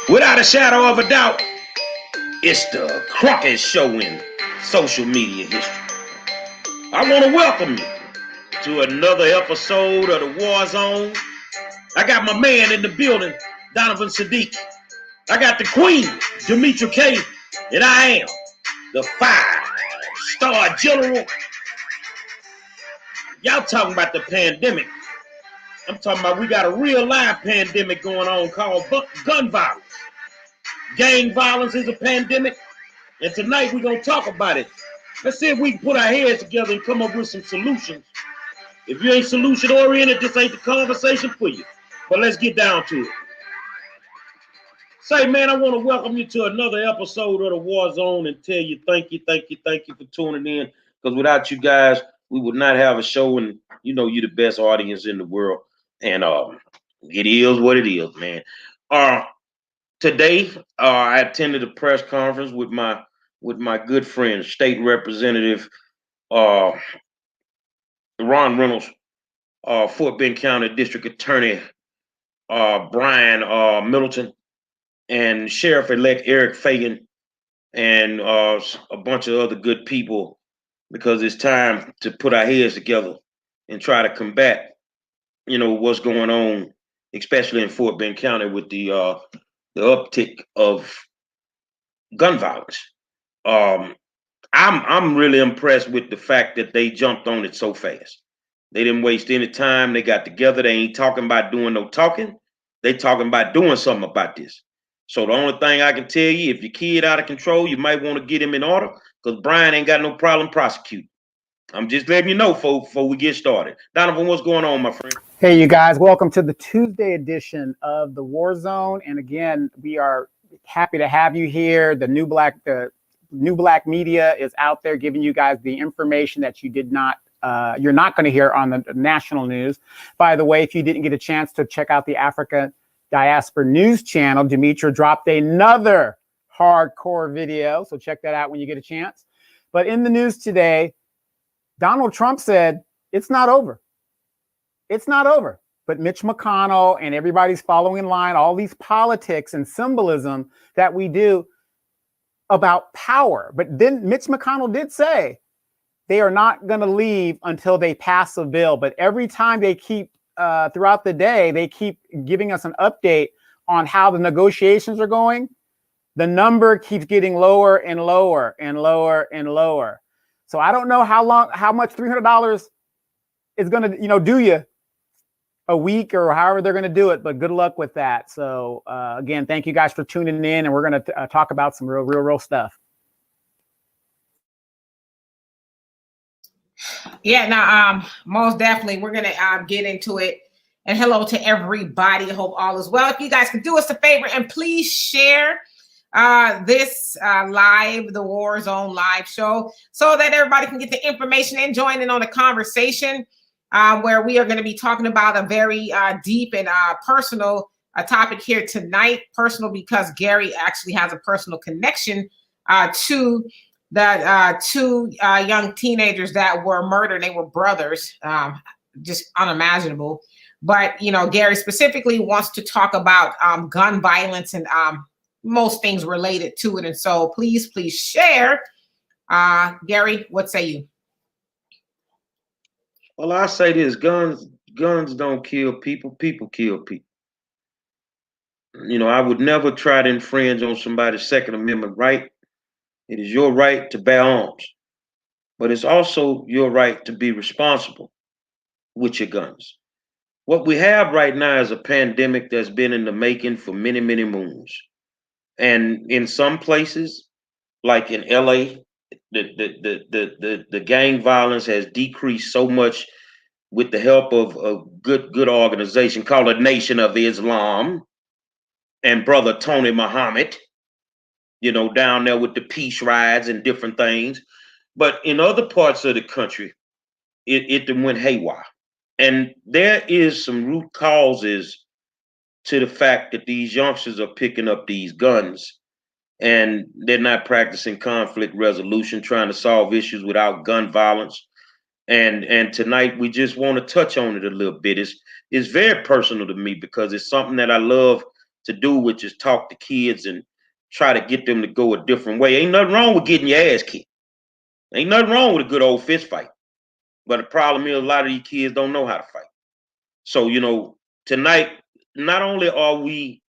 Without a shadow of a doubt, it's the Crockett Show in social media history. I want to welcome you to another episode of the War Zone. I got my man in the building, Donovan Sadiq. I got the queen, Demetra K. And I am the 5-star general. Y'all talking about the pandemic. I'm talking about we got a real live pandemic going on called gun violence. Gang violence is a pandemic. And tonight we're going to talk about it. Let's see if we can put our heads together and come up with some solutions. If you ain't solution oriented, this ain't the conversation for you. But let's get down to it. Say, man, I want to welcome you to another episode of the War Zone and tell you thank you for tuning in. Because without you guys, we would not have a show, and you know you're the best audience in the world. And it is what it is, man. Today, I attended a press conference with my good friend, State Representative Ron Reynolds, Fort Bend County District Attorney Brian Middleton, and Sheriff-elect Eric Fagan, and a bunch of other good people, because it's time to put our heads together and try to combat, what's going on, especially in Fort Bend County with the uptick of gun violence. I'm really impressed with the fact that they jumped on it so fast. They didn't waste any time. They got together. They ain't talking about doing no talking. They talking about doing something about this. So the only thing I can tell you, if your kid out of control, you might want to get him in order, because Brian ain't got no problem prosecuting. I'm just letting you know before we get started. Donovan, what's going on, my friend? Hey, you guys, welcome to the Tuesday edition of the War Zone. And again, we are happy to have you here. The New Black media is out there giving you guys the information that you're not going to hear on the national news. By the way, if you didn't get a chance to check out the Africa Diaspora News channel, Demetra dropped another hardcore video. So check that out when you get a chance. But in the news today, Donald Trump said it's not over. It's not over. But Mitch McConnell and everybody's following in line, all these politics and symbolism that we do about power. But then Mitch McConnell did say they are not going to leave until they pass a bill. But every time they keep, throughout the day, they keep giving us an update on how the negotiations are going. The number keeps getting lower and lower and lower and lower. So I don't know how much $300 is going to, do you a week or however they're going to do it, but good luck with that. So again, thank you guys for tuning in, and we're going to talk about some real stuff. Yeah, now most definitely we're going to get into it. And hello to everybody. I hope all is well. If you guys can do us a favor and please share this live, the War Zone live show, so that everybody can get the information and join in on the conversation, where we are going to be talking about a very deep and personal topic here tonight. Personal because Gary actually has a personal connection to the two young teenagers that were murdered. They were brothers, just unimaginable. But, Gary specifically wants to talk about gun violence and most things related to it. And so please share. Gary, what say you? Well, I say this: guns don't kill people. People kill people. I would never try to infringe on somebody's Second Amendment right. It is your right to bear arms, but it's also your right to be responsible with your guns. What we have right now is a pandemic that's been in the making for many, many moons. And in some places, like in LA, the gang violence has decreased so much with the help of a good organization called the Nation of Islam and Brother Tony Muhammad, down there with the peace rides and different things. But in other parts of the country, it went haywire. And there is some root causes to the fact that these youngsters are picking up these guns and they're not practicing conflict resolution, trying to solve issues without gun violence. And tonight we just want to touch on it a little bit. It's very personal to me because it's something that I love to do, which is talk to kids and try to get them to go a different way. Ain't nothing wrong with getting your ass kicked. Ain't nothing wrong with a good old fist fight. But the problem is a lot of these kids don't know how to fight. So, tonight, not only are we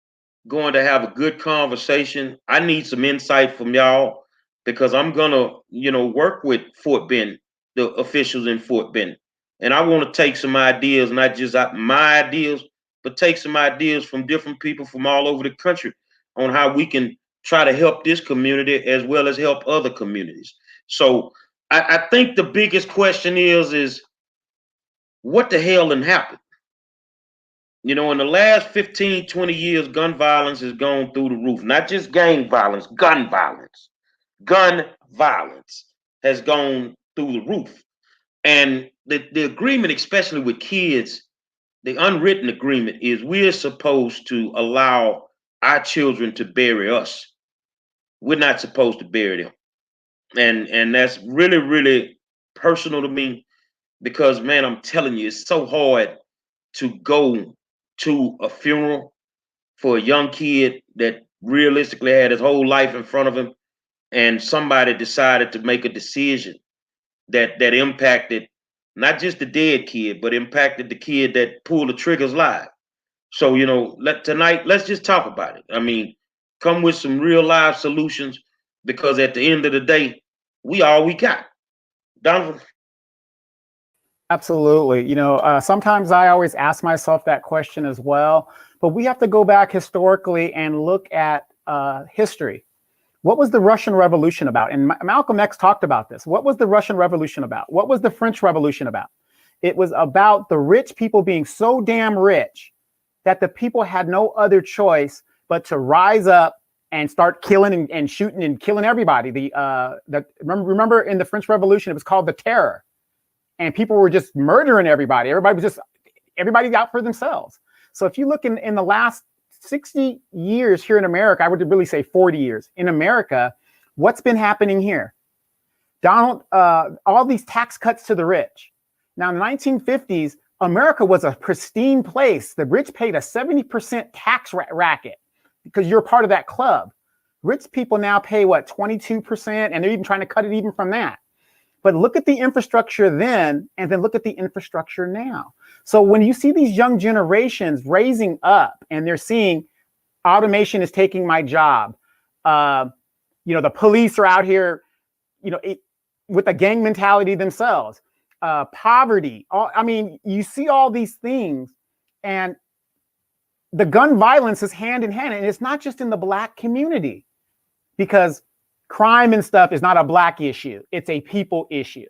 going to have a good conversation, I need some insight from y'all because I'm going to, work with Fort Bend, the officials in Fort Bend. And I want to take some ideas, not just my ideas, but take some ideas from different people from all over the country on how we can try to help this community as well as help other communities. So I think the biggest question is what the hell done happened? In the last 15, 20 years, gun violence has gone through the roof. Not just gang violence, gun violence. Gun violence has gone through the roof. And the agreement, especially with kids, the unwritten agreement is we're supposed to allow our children to bury us. We're not supposed to bury them. And that's really, really personal to me because, man, I'm telling you, it's so hard to go to a funeral for a young kid that realistically had his whole life in front of him, and somebody decided to make a decision that impacted not just the dead kid, but impacted the kid that pulled the triggers live. So, tonight, let's just talk about it. I mean, come with some real live solutions because at the end of the day, we all we got. Donovan? Absolutely. Sometimes I always ask myself that question as well, but we have to go back historically and look at history. What was the Russian Revolution about? And Malcolm X talked about this. What was the Russian Revolution about? What was the French Revolution about? It was about the rich people being so damn rich that the people had no other choice but to rise up and start killing and shooting and killing everybody. Remember in the French Revolution, it was called the Terror. And people were just murdering everybody. Everybody's out for themselves. So if you look in the last 60 years here in America, I would really say 40 years in America, what's been happening here? All these tax cuts to the rich. Now in the 1950s, America was a pristine place. The rich paid a 70% tax racket because you're part of that club. Rich people now pay 22%, and they're even trying to cut it even from that. But look at the infrastructure then, and then look at the infrastructure now. So when you see these young generations raising up and they're seeing automation is taking my job, the police are out here, with a gang mentality themselves, poverty. You see all these things, and the gun violence is hand in hand, and it's not just in the Black community, because crime and stuff is not a Black issue. It's a people issue.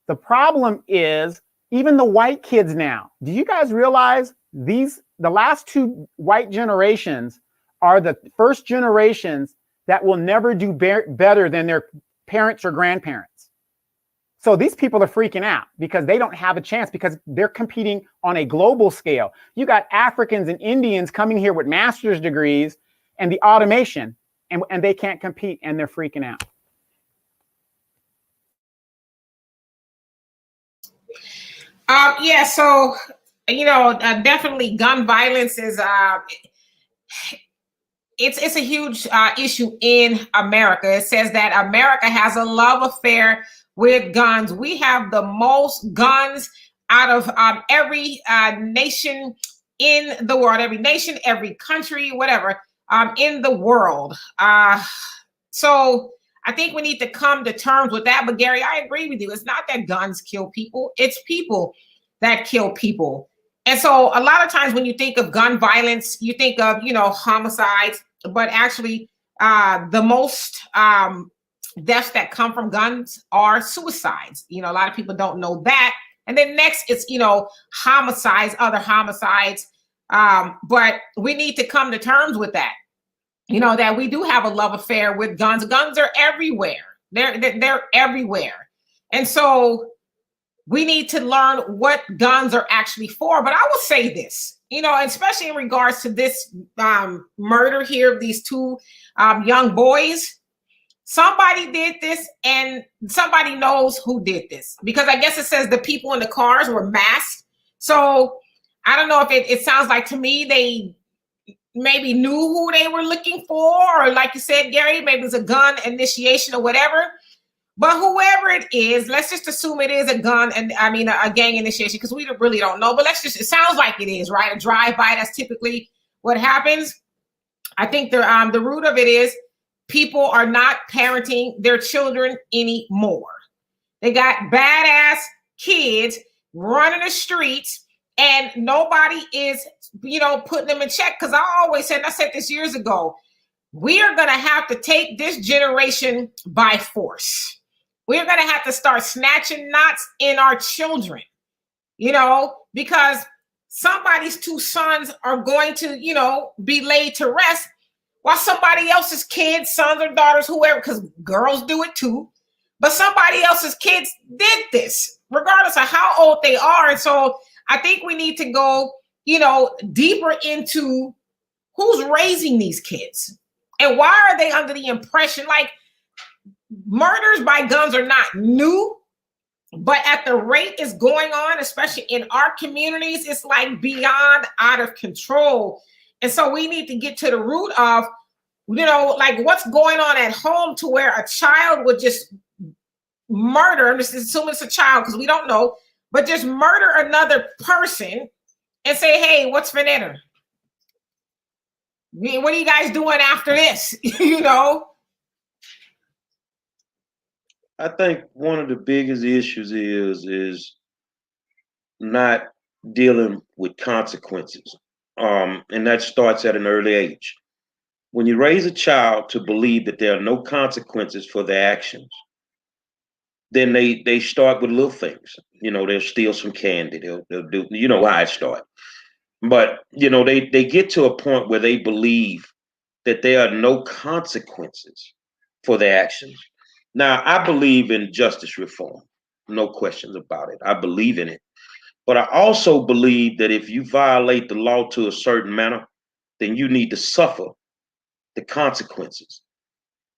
The problem is even the white kids now. Do you guys realize the last two white generations are the first generations that will never do better than their parents or grandparents? So these people are freaking out because they don't have a chance because they're competing on a global scale. You got Africans and Indians coming here with master's degrees and the automation, and they can't compete, and they're freaking out. So definitely gun violence is it's a huge issue in America. It says that America has a love affair with guns. We have the most guns out of every nation in the world, every nation, every country, whatever, in the world. So I think we need to come to terms with that. But Gary, I agree with you. It's not that guns kill people. It's people that kill people. And so a lot of times when you think of gun violence, you think of, homicides, but actually the most deaths that come from guns are suicides. A lot of people don't know that. And then next it's, homicides, other homicides. But we need to come to terms with that. That we do have a love affair with guns. Guns are everywhere. They're everywhere. And so we need to learn what guns are actually for. But I will say this, especially in regards to this murder here of these two young boys, somebody did this and somebody knows who did this, because I guess it says the people in the cars were masked. So I don't know if it sounds like to me maybe knew who they were looking for, or like you said, Gary, maybe it's a gun initiation or whatever. But whoever it is, let's just assume it is a gun, and I mean a gang initiation, because we really don't know. But it sounds like it is, right? A drive-by, that's typically what happens. I think the root of it is people are not parenting their children anymore. They got badass kids running the streets, and nobody is, putting them in check. Because I always said, and I said this years ago, we are going to have to take this generation by force. We're going to have to start snatching knots in our children, because somebody's two sons are going to, be laid to rest while somebody else's kids, sons or daughters, whoever, because girls do it too, but somebody else's kids did this, regardless of how old they are. And so I think we need to go, deeper into who's raising these kids and why are they under the impression, like, murders by guns are not new, but at the rate it's going on, especially in our communities, it's like beyond out of control. And so we need to get to the root of, like what's going on at home to where a child would just murder, I'm just assuming it's a child because we don't know, but just murder another person and say, hey, what's for dinner? What are you guys doing after this? I think one of the biggest issues is not dealing with consequences. And that starts at an early age. When you raise a child to believe that there are no consequences for their actions, then they start with little things. They'll steal some candy. They'll do, how it starts. But, they get to a point where they believe that there are no consequences for their actions. Now, I believe in justice reform, no questions about it. I believe in it. But I also believe that if you violate the law to a certain manner, then you need to suffer the consequences.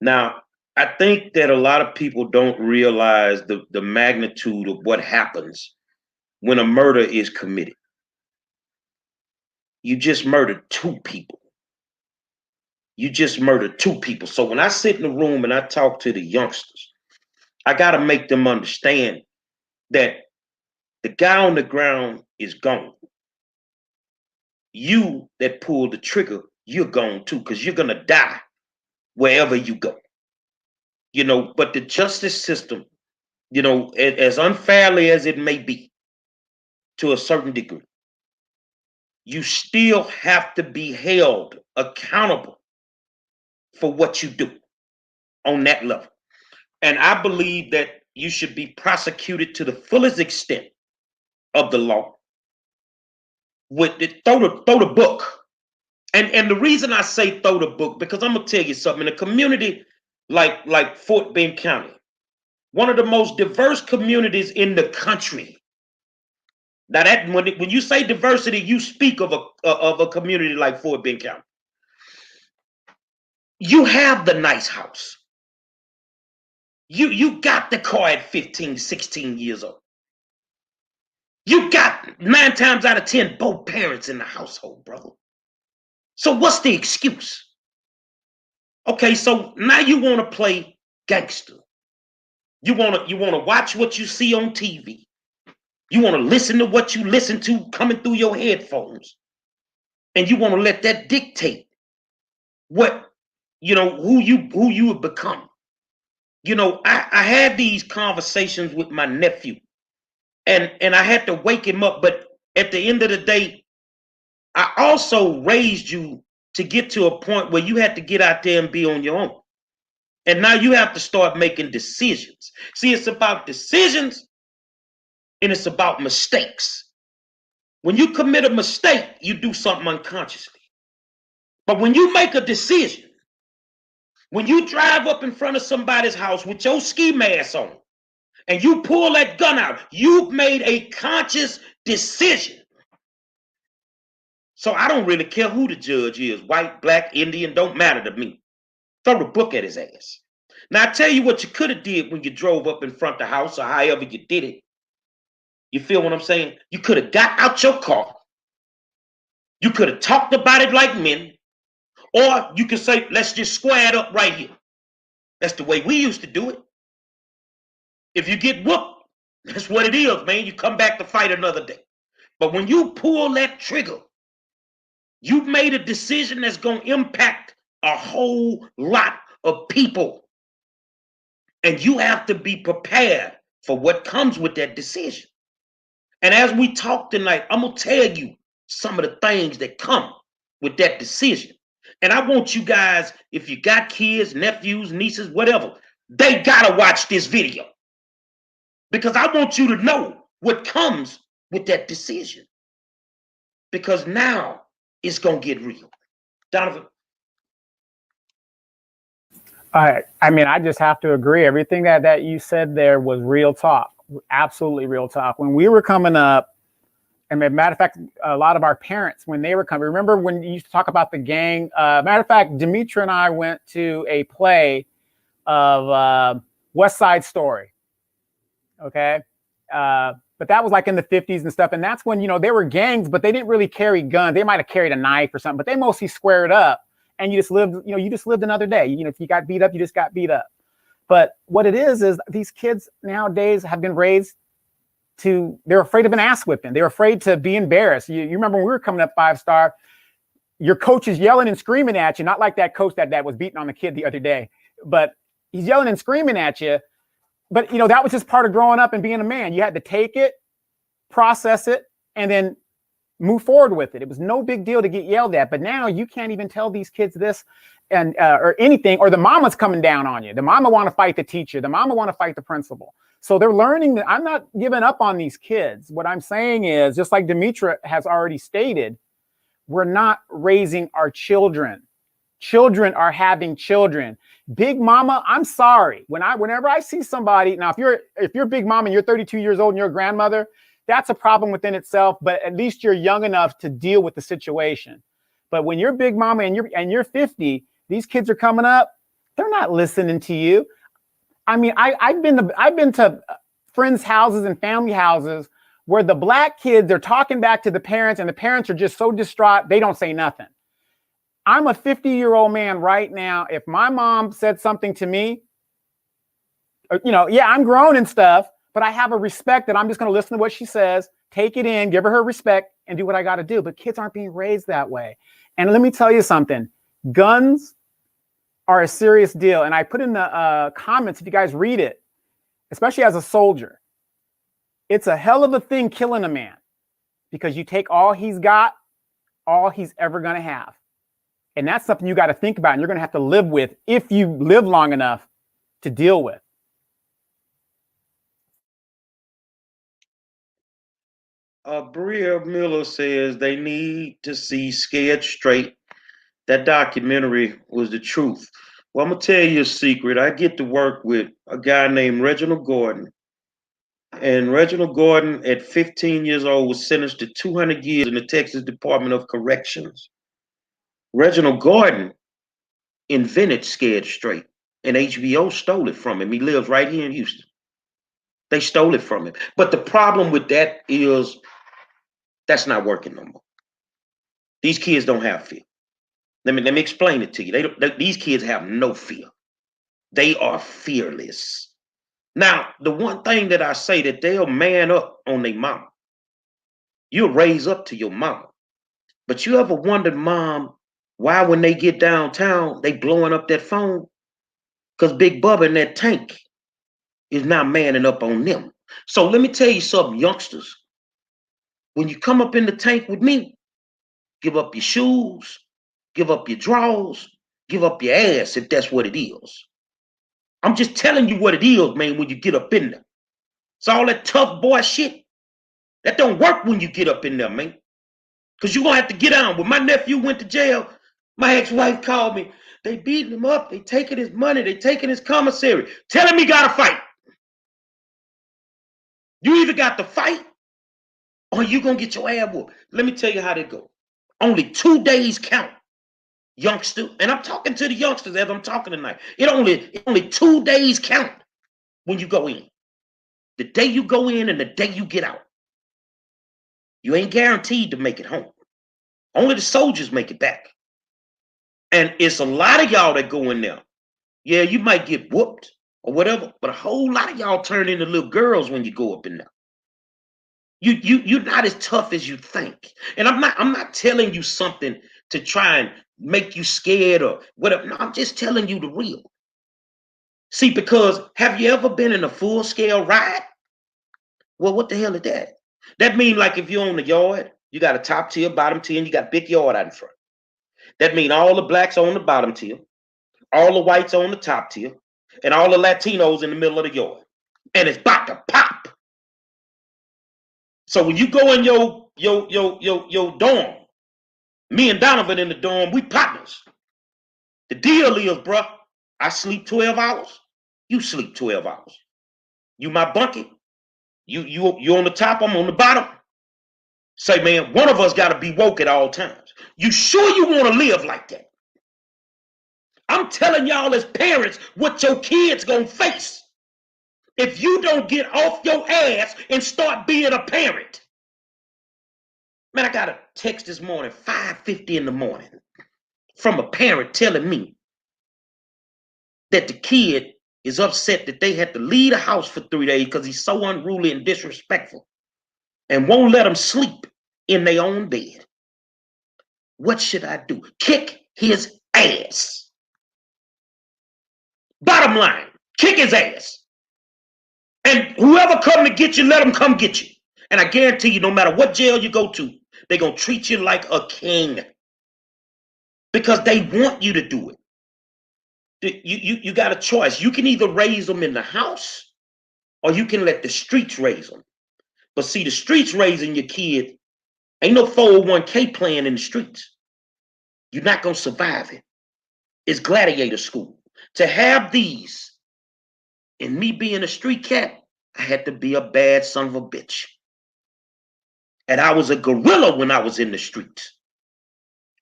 Now, I think that a lot of people don't realize the magnitude of what happens when a murder is committed. You just murdered two people. So when I sit in the room and I talk to the youngsters, I got to make them understand that the guy on the ground is gone. You that pulled the trigger, you're gone too, because you're going to die wherever you go. But the justice system, as unfairly as it may be to a certain degree, you still have to be held accountable for what you do on that level. And I believe that you should be prosecuted to the fullest extent of the law. With it, throw the book. And the reason I say throw the book, because I'm gonna tell you something. In a community like Fort Bend County, one of the most diverse communities in the country. Now that when you say diversity, you speak of a community like Fort Bend County. You have the nice house. You got the car at 15, 16 years old. You got 9 times out of 10 both parents in the household, brother. So what's the excuse? Okay, so now you want to play gangster. You want to watch what you see on TV. You want to listen to what you listen to coming through your headphones. And you want to let that dictate what, who you have become. I had these conversations with my nephew and I had to wake him up. But at the end of the day, I also raised you to get to a point where you had to get out there and be on your own. And now you have to start making decisions. See, it's about decisions and it's about mistakes. When you commit a mistake, you do something unconsciously. But when you make a decision, when you drive up in front of somebody's house with your ski mask on and you pull that gun out, you've made a conscious decision. So I don't really care who the judge is, white, black, Indian, don't matter to me. Throw the book at his ass. Now, I tell you what you could have did when you drove up in front of the house or however you did it. You feel what I'm saying? You could have got out your car. You could have talked about it like men. Or you can say, let's just square it up right here. That's the way we used to do it. If you get whooped, that's what it is, man. You come back to fight another day. But when you pull that trigger, you've made a decision that's going to impact a whole lot of people. And you have to be prepared for what comes with that decision. And as we talk tonight, I'm going to tell you some of the things that come with that decision. And I want you guys, if you got kids, nephews, nieces, whatever, they got to watch this video. Because I want you to know what comes with that decision. Because now it's going to get real. Donovan. I mean, I just have to agree. Everything that you said there was real talk, absolutely real talk. When we were coming up, and as a matter of fact, a lot of our parents, when they were coming, remember when you used to talk about the gang? Matter of fact, Demetra and I went to a play of West Side Story. Okay. But that was like in the 50s and stuff. And that's when, you know, there were gangs, but they didn't really carry guns. They might have carried a knife or something, but they mostly squared up. And you just lived, you know, you just lived another day. You know, if you got beat up, you just got beat up. But what it is these kids nowadays have been raised to, they're afraid of an ass whipping. They're afraid to be embarrassed. You remember when we were coming up 5-star, your coach is yelling and screaming at you, not like that coach that was beating on the kid the other day, but he's yelling and screaming at you. But, you know, that was just part of growing up and being a man. You had to take it, process it, and then move forward with it. It was no big deal to get yelled at. But now you can't even tell these kids this and or anything, or the mama's coming down on you. The mama want to fight the teacher. The mama want to fight the principal. So they're learning that I'm not giving up on these kids. What I'm saying is, just like Demetra has already stated, we're not raising our children. Children are having children. Big mama, I'm sorry. Whenever I see somebody, now if you're Big Mama and you're 32 years old and you're a grandmother, that's a problem within itself, but at least you're young enough to deal with the situation. But when you're Big Mama and you're 50, these kids are coming up, they're not listening to you. I mean, I've been to friends' houses and family houses where the black kids are talking back to the parents and the parents are just so distraught, they don't say nothing. I'm a 50-year-old man right now. If my mom said something to me, you know, yeah, I'm grown and stuff, but I have a respect that I'm just going to listen to what she says, take it in, give her respect, and do what I got to do. But kids aren't being raised that way. And let me tell you something. Guns are a serious deal. And I put in the comments, if you guys read it, especially as a soldier, it's a hell of a thing killing a man because you take all he's got, all he's ever going to have. And that's something you got to think about and you're going to have to live with if you live long enough to deal with. Bria Miller says they need to see Scared Straight. That documentary was the truth. Well, I'm going to tell you a secret. I get to work with a guy named Reginald Gordon. And Reginald Gordon, at 15 years old, was sentenced to 200 years in the Texas Department of Corrections. Reginald Gordon invented Scared Straight, and HBO stole it from him. He lives right here in Houston. They stole it from him. But the problem with that is that's not working no more. These kids don't have fear. Let me explain it to you. These kids have no fear. They are fearless. Now, the one thing that I say that they'll man up on their mama. You'll raise up to your mama. But you ever wondered, Mom, why when they get downtown, they blowing up that phone? Because Big Bubba in that tank is not manning up on them. So let me tell you something, youngsters. When you come up in the tank with me, give up your shoes, give up your drawers, give up your ass if that's what it is. I'm just telling you what it is, man, when you get up in there. It's all that tough boy shit. That don't work when you get up in there, man. Because you're going to have to get on. When my nephew went to jail, my ex-wife called me. They beating him up. They taking his money. They taking his commissary. Tell him he got to fight. You either got to fight or you going to get your ass whooped. Let me tell you how they go. Only 2 days count, youngster. And I'm talking to the youngsters as I'm talking tonight. It only 2 days count when you go in. The day you go in and the day you get out. You ain't guaranteed to make it home. Only the soldiers make it back. And it's a lot of y'all that go in there. Yeah, you might get whooped or whatever, but a whole lot of y'all turn into little girls when you go up in there. You're not as tough as you think. And I'm not telling you something to try and make you scared or whatever. No, I'm just telling you the real. See, because have you ever been in a full scale ride? Well, what the hell is that? That means like if you're on the yard, you got a top tier, bottom tier, and you got a big yard out in front. That means all the blacks are on the bottom tier, all the whites are on the top tier, and all the Latinos in the middle of the yard. And it's about to pop. So when you go in your dorm, me and Donovan in the dorm, we partners. The deal is, bruh, I sleep 12 hours, you sleep 12 hours. You my bunkie. You on the top, I'm on the bottom. Say, man, one of us got to be woke at all times. You sure you want to live like that? I'm telling y'all as parents what your kids gonna face if you don't get off your ass and start being a parent. Man, I got a text this morning, 5:50 in the morning, from a parent telling me that the kid is upset that they had to leave the house for 3 days because he's so unruly and disrespectful and won't let them sleep in their own bed. What should I do? Kick his ass. Bottom line, kick his ass. And whoever come to get you, let them come get you. And I guarantee you, no matter what jail you go to, they're going to treat you like a king because they want you to do it. You got a choice. You can either raise them in the house or you can let the streets raise them. But see, the streets raising your kid, ain't no 401k plan in the streets. You're not going to survive it. It's gladiator school. To have these, and me being a street cat, I had to be a bad son of a bitch. And I was a gorilla when I was in the streets.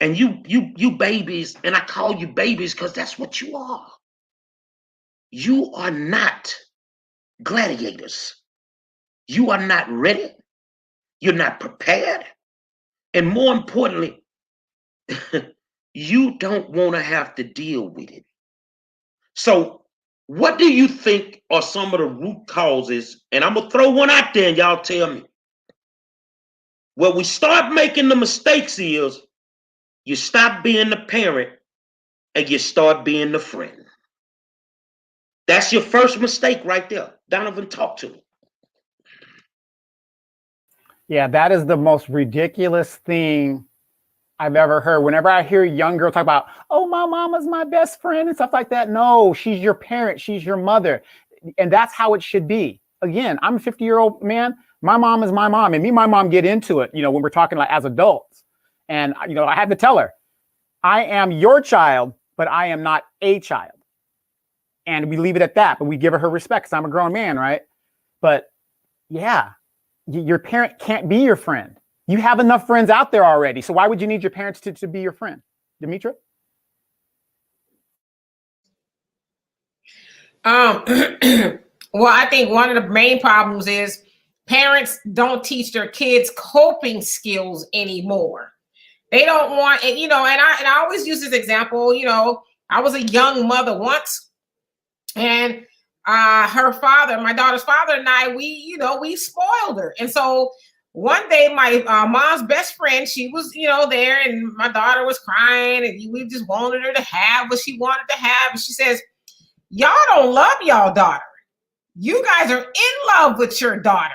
And you babies, and I call you babies because that's what you are. You are not gladiators. You are not ready. You're not prepared. And more importantly, you don't want to have to deal with it. So what do you think are some of the root causes? And I'm going to throw one out there and y'all tell me. Where we start making the mistakes is you stop being the parent and you start being the friend. That's your first mistake right there. Donovan, talk to me. Yeah, that is the most ridiculous thing I've ever heard. Whenever I hear a young girl talk about, oh, my mama's my best friend and stuff like that. No, she's your parent. She's your mother. And that's how it should be. Again, I'm a 50-year-old man. My mom is my mom. And me and my mom get into it, when we're talking like as adults. And, I had to tell her, I am your child, but I am not a child. And we leave it at that. But we give her respect because I'm a grown man, right? But yeah, your parent can't be your friend. You have enough friends out there already. So why would you need your parents to be your friend? Demetra? Well, I think one of the main problems is parents don't teach their kids coping skills anymore. They don't want, and I always use this example. I was a young mother once, and her father, my daughter's father, and I, we spoiled her. And so one day, my mom's best friend, she was, there, and my daughter was crying, and we just wanted her to have what she wanted to have. And she says, y'all don't love y'all daughter. You guys are in love with your daughter.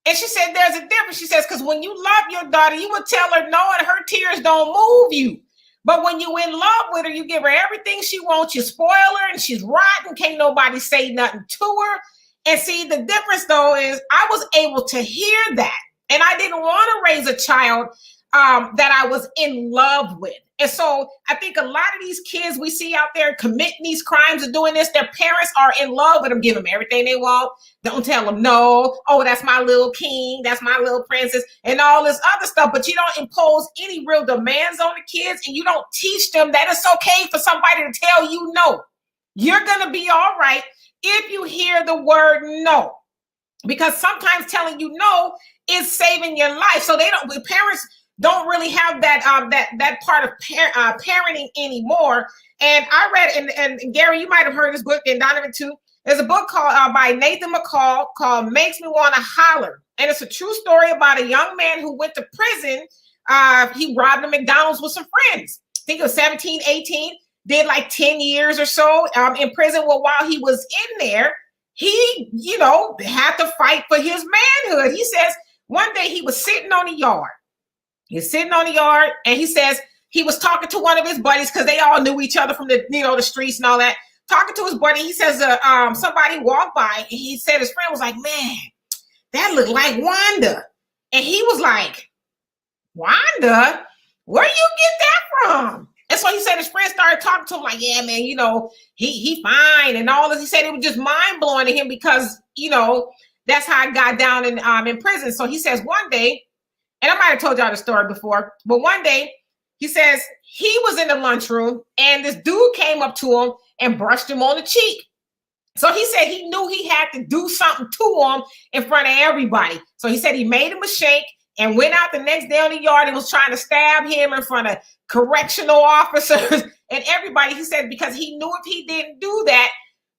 And she said, there's a difference. She says, because when you love your daughter, you would tell her no, and her tears don't move you. But when you in love with her, you give her everything she wants. You spoil her, and she's rotten. Can't nobody say nothing to her. And see, the difference, though, is I was able to hear that. And I didn't want to raise a child that I was in love with. And so I think a lot of these kids we see out there committing these crimes and doing this, their parents are in love with them, give them everything they want. Don't tell them no. Oh, that's my little king. That's my little princess and all this other stuff. But you don't impose any real demands on the kids, and you don't teach them that it's okay for somebody to tell you no. You're going to be all right if you hear the word no. Because sometimes telling you no is saving your life. So parents don't really have that that part of parenting anymore. And I read, and Gary, you might have heard this book, and Donovan too. There's a book called by Nathan McCall called "Makes Me Want to Holler," and it's a true story about a young man who went to prison. He robbed a McDonald's with some friends. I think it was 17, 18. Did like 10 years or so in prison. Well, while he was in there, he, you know, had to fight for his manhood. He says one day he was sitting on the yard. He's sitting on the yard, and he says he was talking to one of his buddies because they all knew each other from the, you know, the streets and all that. Talking to his buddy, he says somebody walked by, and he said his friend was like, "Man, that looked like Wanda," and he was like, "Wanda, where you get that from?" And so he said his friend started talking to him like, "Yeah, man, you know, he fine and all this." He said it was just mind blowing to him because, you know, that's how I got down in prison. So he says one day, and I might have told y'all the story before, but one day he says he was in the lunchroom and this dude came up to him and brushed him on the cheek. So he said he knew he had to do something to him in front of everybody. So he said he made him a shake and went out the next day on the yard and was trying to stab him in front of correctional officers and everybody. He said because he knew if he didn't do that,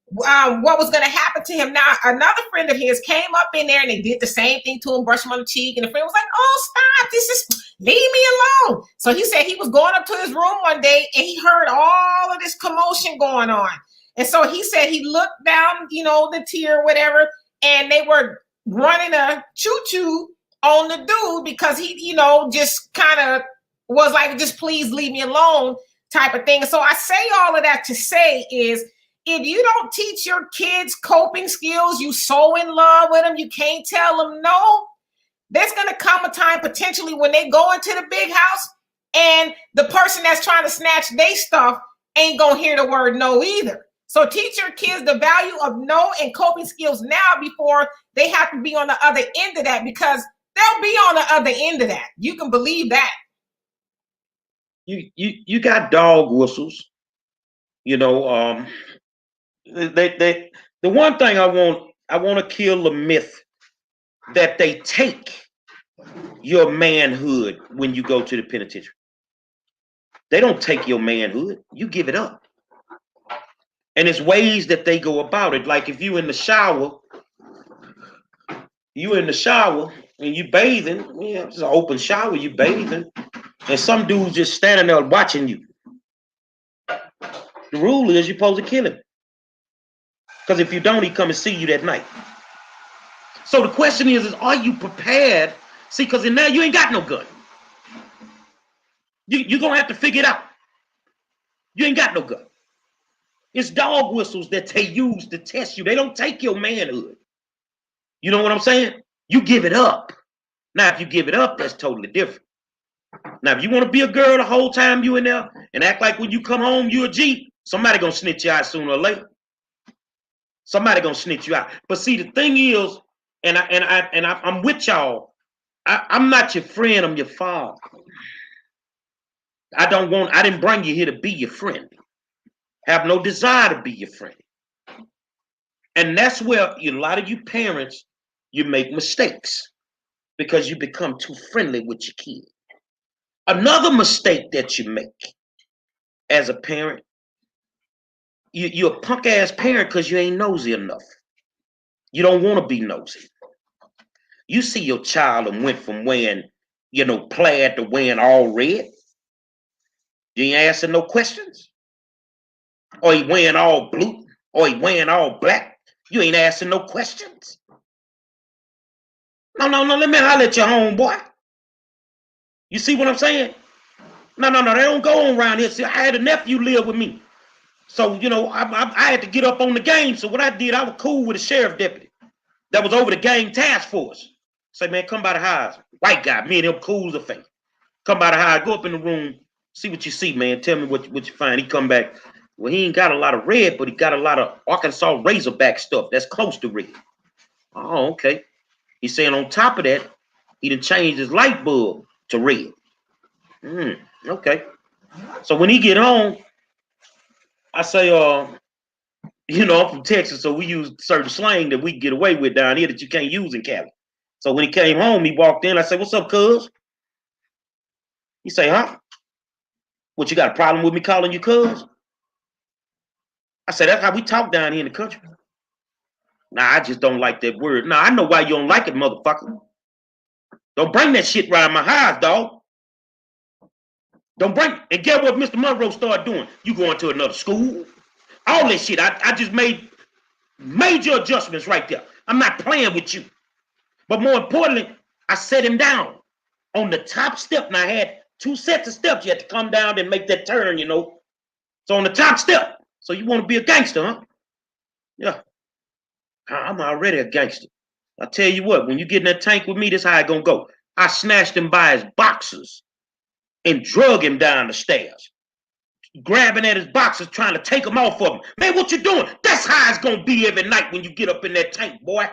what was going to happen to him. Now, another friend of his came up in there and they did the same thing to him, brushed him on the cheek, and the friend was like, "Oh, stop, this is, leave me alone." So he said he was going up to his room one day and he heard all of this commotion going on. And so he said he looked down, you know, the tier or whatever, and they were running a choo-choo on the dude because he, you know, just kind of was like, "Just please leave me alone," type of thing. So I say all of that to say is, if you don't teach your kids coping skills, you so in love with them, you can't tell them no. There's going to come a time potentially when they go into the big house and the person that's trying to snatch their stuff ain't going to hear the word no either. So teach your kids the value of no and coping skills now before they have to be on the other end of that, because they'll be on the other end of that. You can believe that. You got dog whistles, you know. The one thing I want to kill the myth that they take your manhood when you go to the penitentiary. They don't take your manhood. You give it up. And it's ways that they go about it. Like if you in the shower and you bathing, yeah, it's an open shower, you bathing, and some dude's just standing there watching you. The rule is you're supposed to kill him. Because if you don't, he come and see you that night. So the question is are you prepared? See, because now you ain't got no gun. You're going to have to figure it out. You ain't got no gun. It's dog whistles that they use to test you. They don't take your manhood. You know what I'm saying? You give it up. Now, if you give it up, that's totally different. Now, if you want to be a girl the whole time you in there and act like when you come home, you a G, somebody going to snitch you out sooner or later. Somebody gonna snitch you out. But see, the thing is, and I'm with y'all. I'm not your friend. I'm your father. I didn't bring you here to be your friend. Have no desire to be your friend. And that's where a lot of you parents, you make mistakes because you become too friendly with your kid. Another mistake that you make as a parent, you're a punk ass parent because you ain't nosy enough. You don't want to be nosy. You see your child and went from wearing, plaid to wearing all red. You ain't asking no questions. Or he wearing all blue. Or he wearing all black. You ain't asking no questions. No, let me holler at your homeboy. You see what I'm saying? No, they don't go on around here. See, I had a nephew live with me. So, I had to get up on the game. So what I did, I was cool with a sheriff deputy that was over the gang task force. Say, man, come by the house. White guy, me and him cool as a face. Come by the house, go up in the room, see what you see, man. Tell me what you find. He come back. Well, he ain't got a lot of red, but he got a lot of Arkansas Razorback stuff that's close to red. Oh, okay. He's saying on top of that, he done changed his light bulb to red. Okay. So when he get home, I say, I'm from Texas, so we use certain slang that we get away with down here that you can't use in Cali. So when he came home, he walked in. I said, "What's up, cuz?" He say, huh? What, you got a problem with me calling you cuz? I said, that's how we talk down here in the country. Nah, I just don't like that word. Nah, I know why you don't like it, motherfucker. Don't bring that shit around my house, dog. Don't bring, and get what Mr. Monroe started doing. You going to another school? All that shit. I just made major adjustments right there. I'm not playing with you. But more importantly, I set him down on the top step. And I had 2 sets of steps. You had to come down and make that turn, you know. So on the top step. So you want to be a gangster, huh? Yeah. I'm already a gangster. I tell you what, when you get in that tank with me, this how it gonna go. I snatched him by his boxers and drug him down the stairs, grabbing at his boxers, trying to take him off of him. Man, what you doing? That's how it's gonna be every night when you get up in that tank, boy.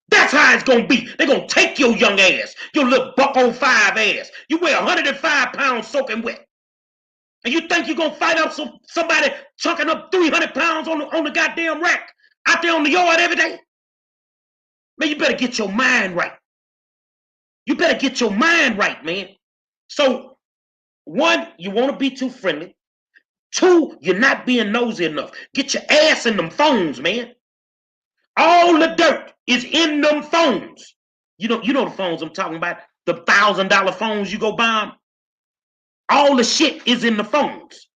That's how it's gonna be. They're gonna take your young ass, your little buck-05 ass. You weigh 105 pounds soaking wet. And you think you're gonna fight up somebody chunking up 300 pounds on the goddamn rack out there on the yard every day? Man, you better get your mind right. You better get your mind right, man. So, 1, you want to be too friendly. 2, you're not being nosy enough. Get your ass in them phones, man. All the dirt is in them phones. You know the phones I'm talking about, the $1,000 phones you go buy them. All the shit is in the phones.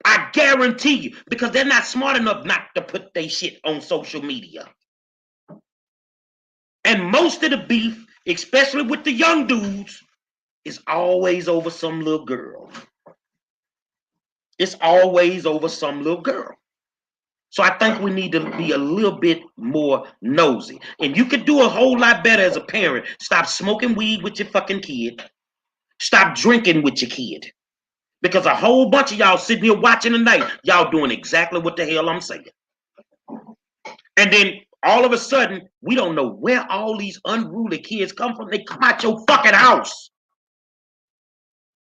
I guarantee you, because they're not smart enough not to put their shit on social media. And most of the beef, especially with the young dudes, is always over some little girl. It's always over some little girl. So I think we need to be a little bit more nosy. And you could do a whole lot better as a parent. Stop smoking weed with your fucking kid. Stop drinking with your kid. Because a whole bunch of y'all sitting here watching tonight, y'all doing exactly what the hell I'm saying. And then all of a sudden, we don't know where all these unruly kids come from. They come out your fucking house.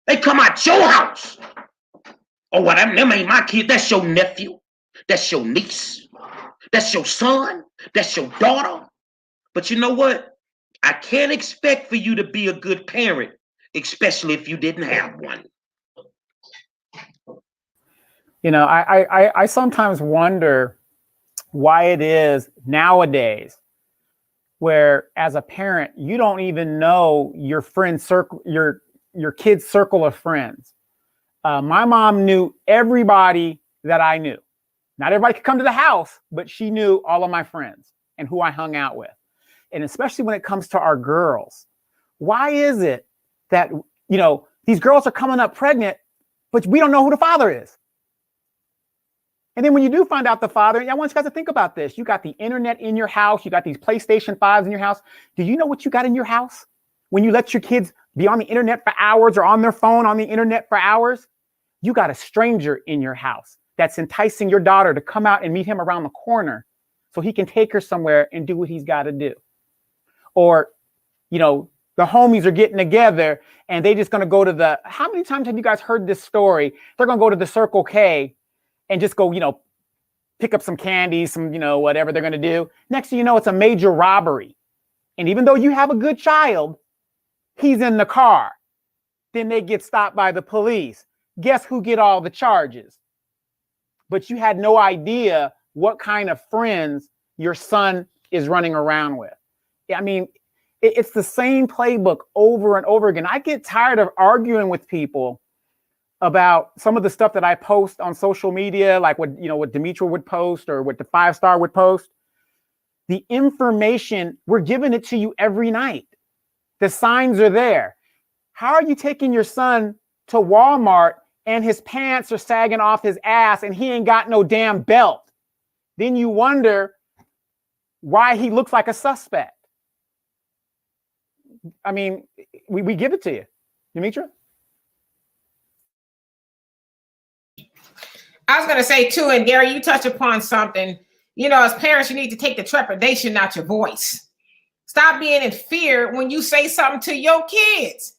They come out your house. Oh, well, them ain't my kid. That's your nephew. That's your niece. That's your son. That's your daughter. But you know what? I can't expect for you to be a good parent, especially if you didn't have one. You know, I sometimes wonder why it is nowadays where as a parent, you don't even know your friend circle, your kid's circle of friends. My mom knew everybody that I knew. Not everybody could come to the house, but she knew all of my friends and who I hung out with. And especially when it comes to our girls, why is it that, you know, these girls are coming up pregnant, but we don't know who the father is? And then when you do find out the father, I want you guys to think about this. You got the internet in your house. You got these PlayStation 5s in your house. Do you know what you got in your house? When you let your kids be on the internet for hours or on their phone on the internet for hours, you got a stranger in your house that's enticing your daughter to come out and meet him around the corner so he can take her somewhere and do what he's got to do. Or, you know, the homies are getting together and they just going to go to how many times have you guys heard this story? They're going to go to the Circle K and just go, you know, pick up some candy, some, you know, whatever they're going to do. Next thing you know, it's a major robbery. And even though you have a good child, he's in the car. Then they get stopped by the police. Guess who get all the charges? But you had no idea what kind of friends your son is running around with. I mean, it's the same playbook over and over again. I get tired of arguing with people about some of the stuff that I post on social media, like what Demetra would post or what the 5-star would post. The information, we're giving it to you every night. The signs are there. How are you taking your son to Walmart and his pants are sagging off his ass and he ain't got no damn belt? Then you wonder why he looks like a suspect. I mean, we give it to you. Demetra? I was going to say too, and Gary, you touch upon something, you know, as parents, you need to take the trepidation out your voice. Stop being in fear when you say something to your kids.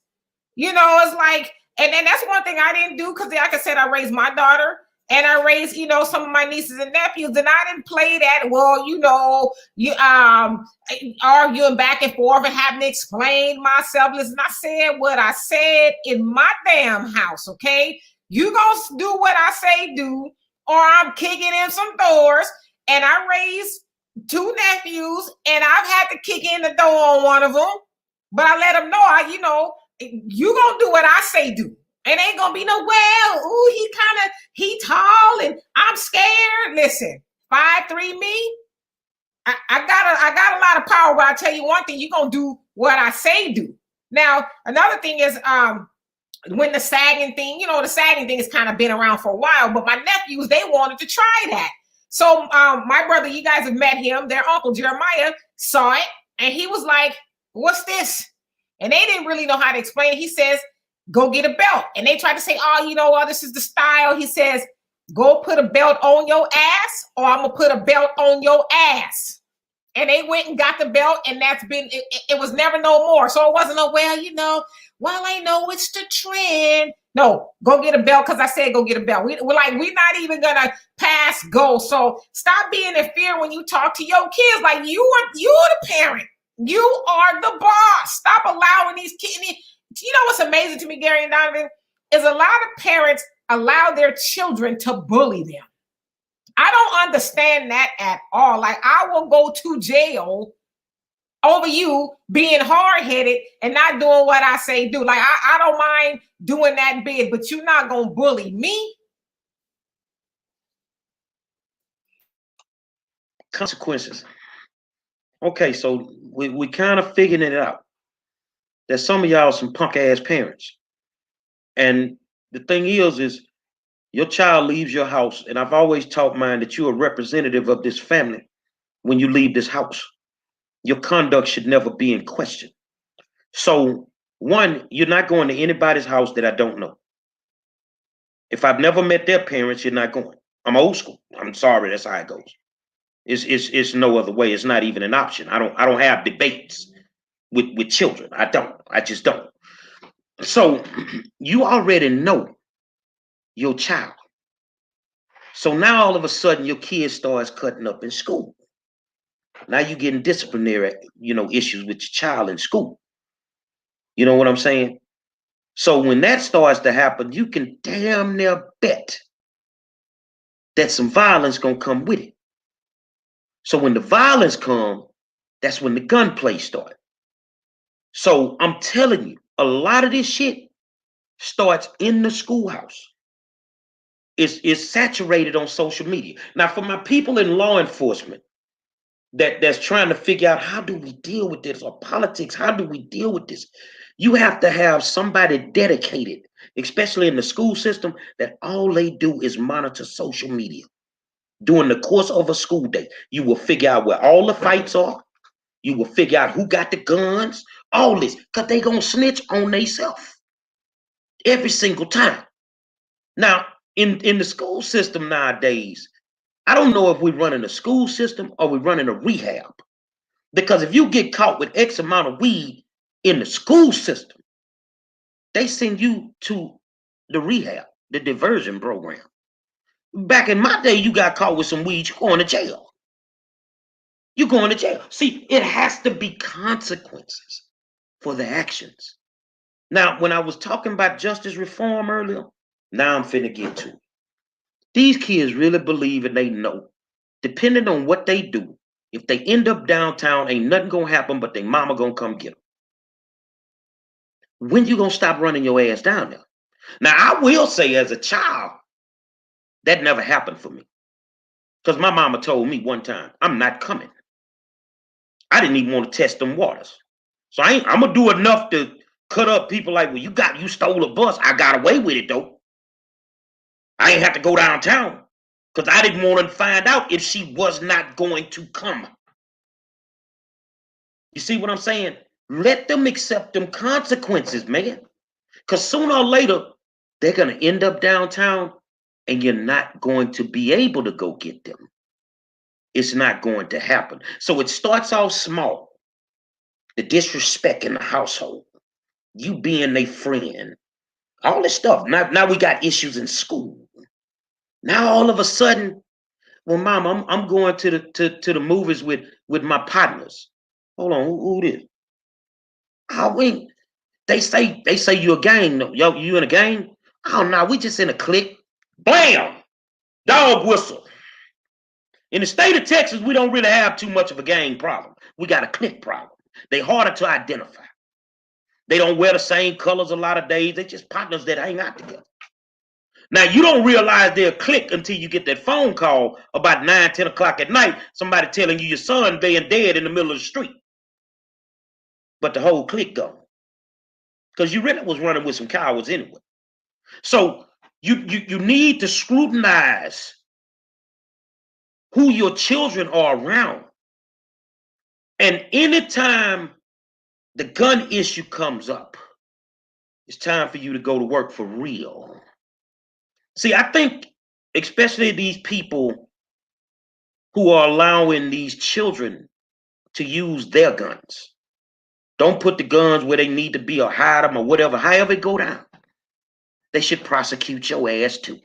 You know, it's like, and that's one thing I didn't do because like I said, I raised my daughter and I raised, you know, some of my nieces and nephews, and I didn't play that. Well, you know, you arguing back and forth and having to explain myself. Listen, I said what I said in my damn house. Okay, you gonna do what I say do, or I'm kicking in some doors. And I raised 2 nephews, and I've had to kick in the door on one of them, but I let them know, you know, you gonna do what I say do. It ain't gonna be no, well, ooh, he tall and I'm scared. Listen, 5'3" me. I got a lot of power, but I tell you one thing, you're gonna do what I say do. Now, another thing is when the sagging thing, you know, the sagging thing has kind of been around for a while, but my nephews, they wanted to try that. So my brother, you guys have met him, their uncle Jeremiah saw it, and he was like, what's this? And they didn't really know how to explain it. He says, go get a belt. And they tried to say, oh, you know what, this is the style. He says, go put a belt on your ass, or I'm gonna put a belt on your ass. And they went and got the belt, and that's been, it was never no more. So it wasn't no, well, you know, well, I know it's the trend. No, go get a belt, because I said go get a belt. We're not even gonna pass go. So stop being in fear when you talk to your kids. Like, you're the parent. You are the boss. Stop allowing these kids. You know what's amazing to me, Gary and Donovan, is a lot of parents allow their children to bully them. I don't understand that at all. Like, I will go to jail over you being hard-headed and not doing what I say do. Like, I don't mind doing that bid, but you're not going to bully me. Consequences. Okay, so we kind of figuring it out. That some of y'all some punk ass parents. And the thing is your child leaves your house, and I've always taught mine that you're a representative of this family when you leave this house. Your conduct should never be in question. So, one, you're not going to anybody's house that I don't know. If I've never met their parents, you're not going. I'm old school. I'm sorry, that's how it goes. It's no other way. It's not even an option. I don't have debates with children. I just don't. So you already know your child. So now all of a sudden your kid starts cutting up in school. Now you're getting disciplinary, issues with your child in school. You know what I'm saying? So when that starts to happen, you can damn near bet that some violence gonna come with it. So when the violence come, that's when the gunplay start. So I'm telling you, a lot of this shit starts in the schoolhouse. It's saturated on social media. Now, for my people in law enforcement that's trying to figure out how do we deal with this, or politics, how do we deal with this? You have to have somebody dedicated, especially in the school system, that all they do is monitor social media. During the course of a school day, you will figure out where all the fights are. You will figure out who got the guns, all this, because they gonna snitch on themselves every single time. Now, in the school system nowadays, I don't know if we're running a school system or we're running a rehab. Because if you get caught with X amount of weed in the school system, they send you to the rehab, the diversion program. Back in my day, you got caught with some weed, you're going to jail. You're going to jail. See, it has to be consequences for the actions. Now, when I was talking about justice reform earlier, now I'm finna get to it. These kids really believe and they know, depending on what they do, if they end up downtown, ain't nothing gonna happen but their mama gonna come get them. When you gonna stop running your ass down there? Now, I will say as a child, that never happened for me. Because my mama told me one time, I'm not coming. I didn't even want to test them waters. So I'm gonna do enough to cut up people like, well, you stole a bus. I got away with it though. I ain't have to go downtown because I didn't want to find out if she was not going to come. You see what I'm saying? Let them accept them consequences, man. Because sooner or later, they're going to end up downtown and you're not going to be able to go get them. It's not going to happen. So it starts off small. The disrespect in the household. You being their friend. All this stuff. Now we got issues in school. Now all of a sudden, well, mom, I'm going to the movies with my partners. Hold on, who this? Oh, they say you a gang. Yo, you in a gang? Oh no, we just in a clique. Blam! Dog whistle. In the state of Texas, we don't really have too much of a gang problem. We got a clique problem. They harder to identify. They don't wear the same colors a lot of days. They just partners that hang out together. Now, you don't realize they're a clique until you get that phone call about 9, 10 o'clock at night, somebody telling you your son being dead in the middle of the street. But the whole clique gone. Because you really was running with some cowards anyway. So you need to scrutinize who your children are around. And anytime the gun issue comes up, it's time for you to go to work for real. See, I think especially these people who are allowing these children to use their guns. Don't put the guns where they need to be or hide them or whatever, however it go down. They should prosecute your ass too.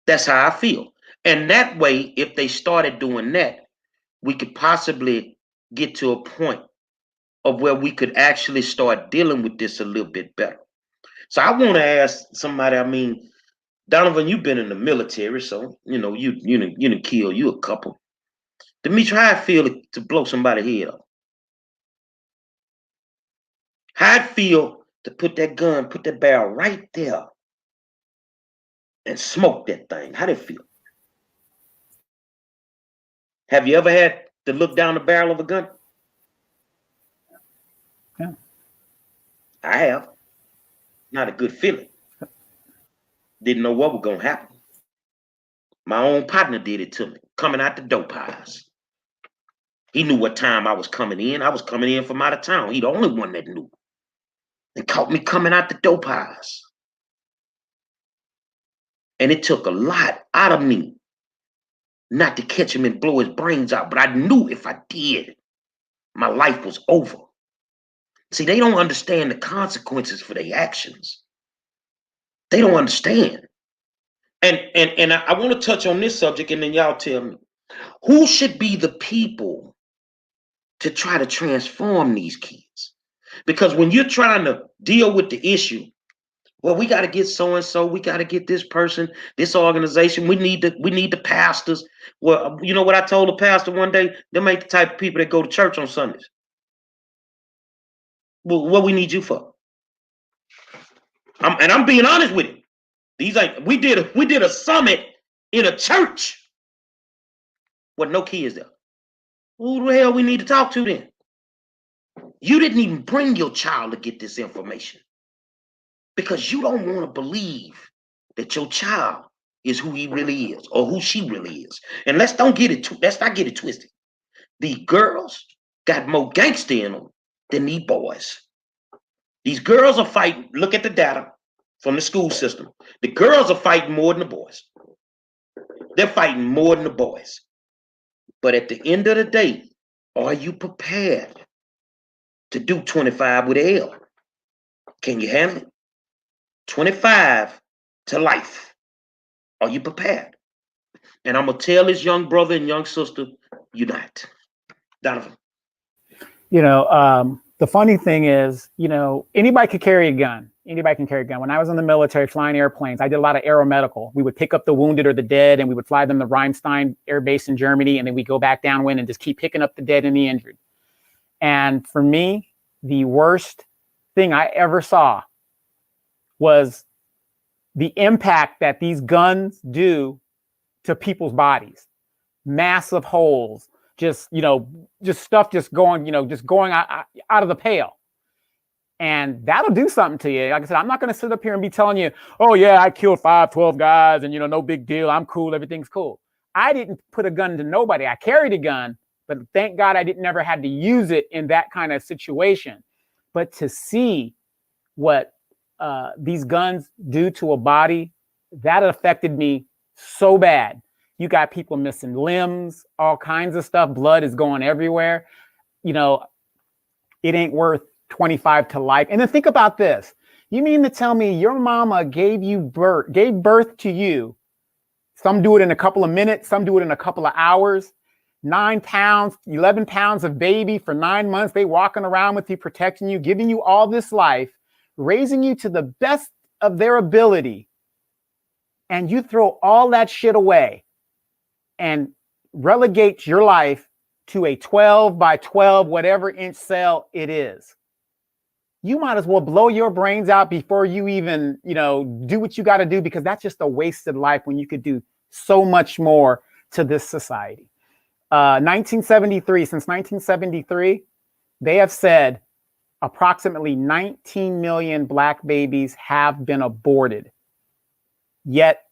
That's how I feel. And that way, if they started doing that, we could possibly get to a point of where we could actually start dealing with this a little bit better. So I want to ask somebody, I mean, Donovan, you've been in the military, so you know you done kill you a couple. Demetri, how it feel to blow somebody's head off? How it feel to put that gun, put that barrel right there and smoke that thing? How'd it feel? Have you ever had to look down the barrel of a gun? Yeah. I have. Not a good feeling. Didn't know what was gonna happen. My own partner did it to me, coming out the dope house. He knew what time I was coming in. I was coming in from out of town. He the only one that knew. They caught me coming out the dope house. And it took a lot out of me not to catch him and blow his brains out. But I knew if I did, my life was over. See, they don't understand the consequences for their actions. They don't understand. And I want to touch on this subject, and then y'all tell me, who should be the people to try to transform these kids? Because when you're trying to deal with the issue, well, we got to get so-and-so, we got to get this person, this organization, we need the pastors. Well, you know what I told the pastor one day? Them ain't the type of people that go to church on Sundays. Well, what we need you for? I'm being honest with you. These ain't, we did a summit in a church with no kids there. Who the hell we need to talk to then? You didn't even bring your child to get this information because you don't want to believe that your child is who he really is or who she really is. And let's not get it twisted. The girls got more gangster in them than these boys. These girls are fighting. Look at the data from the school system. The girls are fighting more than the boys. They're fighting more than the boys. But at the end of the day, are you prepared to do 25 with an L? Can you handle it? 25 to life. Are you prepared? And I'm going to tell this young brother and young sister, you're not. Donovan. You know, the funny thing is, you know, anybody could carry a gun. Anybody can carry a gun. When I was in the military flying airplanes, I did a lot of aeromedical. We would pick up the wounded or the dead, and we would fly them to Rheinstein Air Base in Germany, and then we go back downwind and just keep picking up the dead and the injured. And for me, the worst thing I ever saw was the impact that these guns do to people's bodies. Massive holes, just stuff just going out of the pale. And that'll do something to you. Like I said, I'm not going to sit up here and be telling you, oh, yeah, I killed 12 guys and, no big deal. I'm cool. Everything's cool. I didn't put a gun to nobody. I carried a gun, but thank God I never had to use it in that kind of situation. But to see what these guns do to a body, that affected me so bad. You got people missing limbs, all kinds of stuff. Blood is going everywhere. It ain't worth 25 to life. And then think about this. You mean to tell me your mama gave birth to you Some do it in a couple of minutes. Some do it in a couple of hours. 9 pounds, 11 pounds of baby for 9 months. They walking around with you, protecting you, giving you all this life, raising you to the best of their ability. And you throw all that shit away and relegate your life to a 12 by 12, whatever inch cell it is. You might as well blow your brains out before you even, do what you got to do, because that's just a wasted life when you could do so much more to this society. 1973, since 1973, they have said approximately 19 million Black babies have been aborted. Yet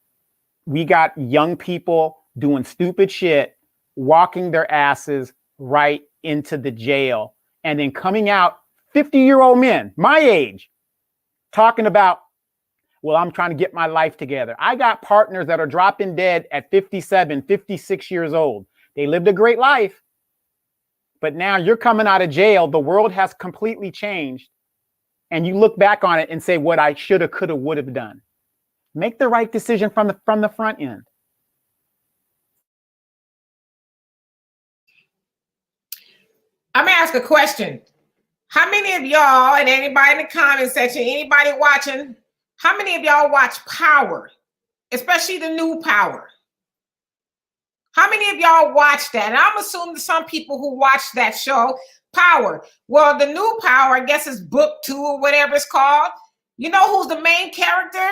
we got young people doing stupid shit, walking their asses right into the jail, and then coming out 50-year-old men, my age, talking about, well, I'm trying to get my life together. I got partners that are dropping dead at 57, 56 years old. They lived a great life, but now you're coming out of jail. The world has completely changed. And you look back on it and say, what I shoulda, coulda, would have done. Make the right decision from the front end. I'm gonna ask a question. How many of y'all, and anybody in the comment section, anybody watching, how many of y'all watch Power, especially the new Power? How many of y'all watch that? And I'm assuming some people who watch that show, Power. Well, the new Power, I guess it's book 2 or whatever it's called. You know who's the main character?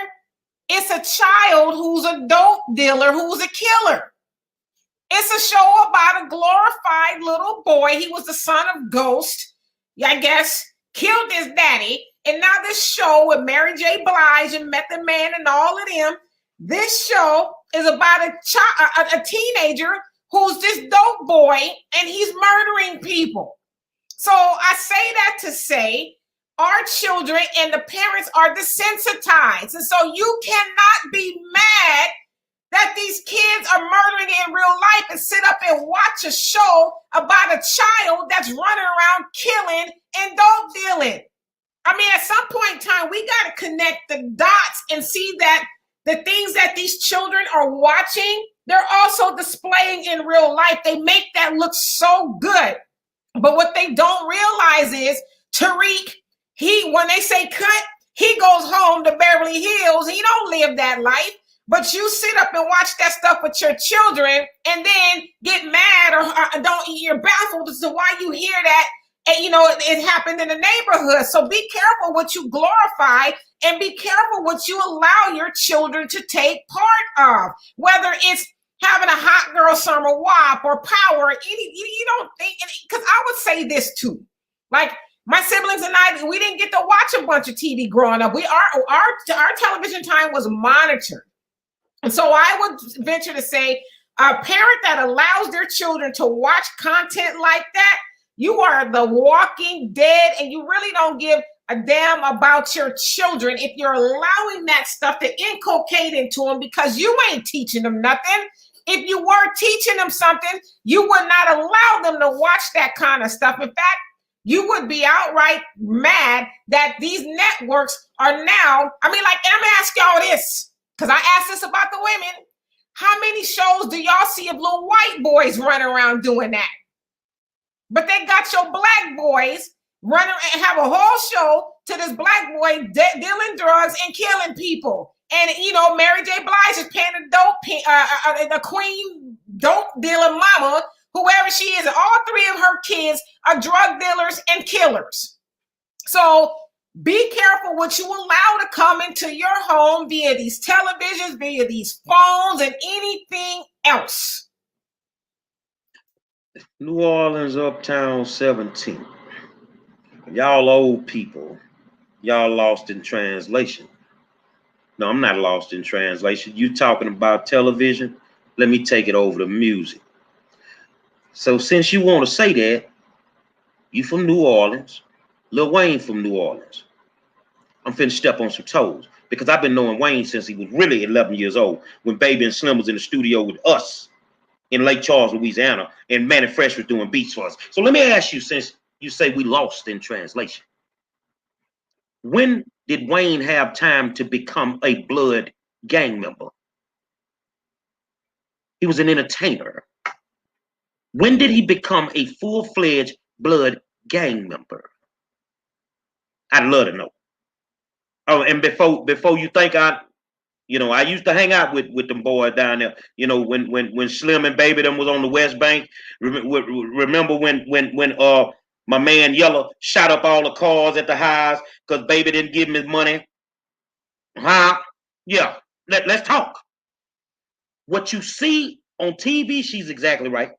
It's a child who's a dope dealer, who's a killer. It's a show about a glorified little boy. He was the son of Ghost, I guess, killed his daddy. And now this show with Mary J. Blige and Method Man and all of them, this show is about a teenager who's this dope boy, and he's murdering people. So I say that to say our children and the parents are desensitized. And so you cannot be mad that these kids are murdering in real life and sit up and watch a show about a child that's running around killing and dope dealing. I mean, at some point in time, we got to connect the dots and see that the things that these children are watching, they're also displaying in real life. They make that look so good. But what they don't realize is Tariq, when they say cut, he goes home to Beverly Hills. He don't live that life. But you sit up and watch that stuff with your children and then get mad or you're baffled as to why you hear that. And, it happened in the neighborhood. So be careful what you glorify and be careful what you allow your children to take part of, whether it's having a hot girl summer WAP or Power. You don't think, because I would say this too. Like my siblings and I, we didn't get to watch a bunch of TV growing up. Our television time was monitored. And so I would venture to say a parent that allows their children to watch content like that, you are the walking dead, and you really don't give a damn about your children if you're allowing that stuff to inculcate into them, because you ain't teaching them nothing. If you were teaching them something, you would not allow them to watch that kind of stuff. In fact, you would be outright mad that these networks are now, and I'm going to ask y'all this, because I asked this about the women. How many shows do y'all see of little white boys running around doing that? But they got your black boys running and have a whole show to this black boy dealing drugs and killing people. And, Mary J. Blige is paying the queen dope dealer mama, whoever she is. And all 3 of her kids are drug dealers and killers. So be careful what you allow to come into your home via these televisions, via these phones, and anything else. New Orleans, Uptown 17. Y'all old people, y'all lost in translation. No, I'm not lost in translation. You talking about television? Let me take it over to music. So since you want to say that, you from New Orleans, Lil Wayne from New Orleans. I'm finna step on some toes, because I've been knowing Wayne since he was really 11 years old, when Baby and Slim was in the studio with us in Lake Charles, Louisiana, and Manny Fresh was doing beats for us. So let me ask you, since you say we lost in translation, when did Wayne have time to become a blood gang member? He was an entertainer. When did he become a full-fledged blood gang member? I'd love to know. Oh, and before you think I used to hang out with them boys down there. When Slim and Baby them was on the West Bank. Remember when my man Yellow shot up all the cars at the house because Baby didn't give him his money? Huh? Yeah. Let's talk. What you see on TV, she's exactly right.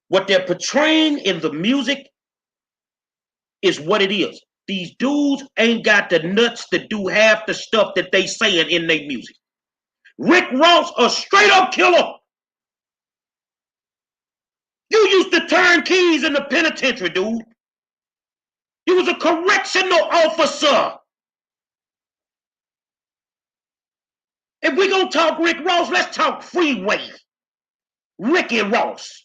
What they're portraying in the music is what it is. These dudes ain't got the nuts to do half the stuff that they saying in their music. Rick Ross, a straight up killer. You used to turn keys in the penitentiary, dude. You was a correctional officer. If we gonna talk Rick Ross, let's talk Freeway. Ricky Ross.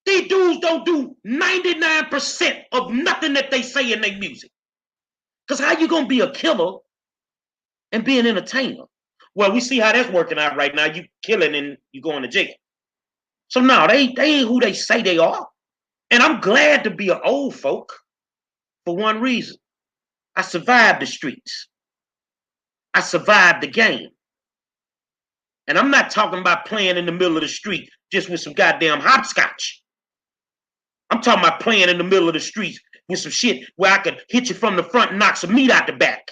These dudes don't do 99% of nothing that they say in their music. Because how you gonna be a killer and be an entertainer? Well, we see how that's working out right now. You killing and you going to jail. So no, they ain't who they say they are. And I'm glad to be an old folk for one reason. I survived the streets. I survived the game. And I'm not talking about playing in the middle of the street just with some goddamn hopscotch. I'm talking about playing in the middle of the streets with some shit where I could hit you from the front and knock some meat out the back.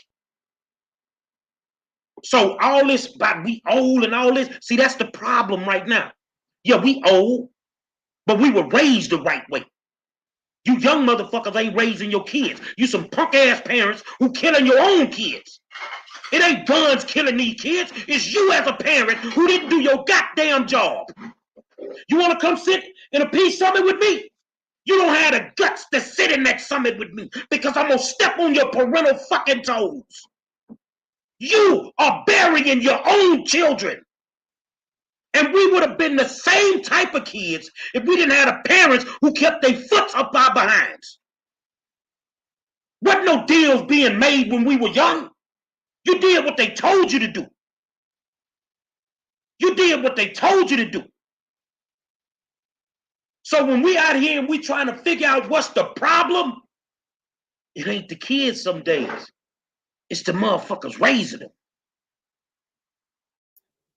So all this about we old and all this, see, that's the problem right now. Yeah, we old, but we were raised the right way. You young motherfuckers ain't raising your kids. You some punk ass parents who killing your own kids. It ain't guns killing these kids. It's you as a parent who didn't do your goddamn job. You want to come sit in a peace summit with me? You don't have the guts to sit in that summit with me because I'm going to step on your parental fucking toes. You are burying your own children. And we would have been the same type of kids if we didn't have the parents who kept their foot up our behinds. Wasn't no deals being made when we were young. You did what they told you to do. You did what they told you to do. So when we out here and we trying to figure out what's the problem, it ain't the kids some days. It's the motherfuckers raising them.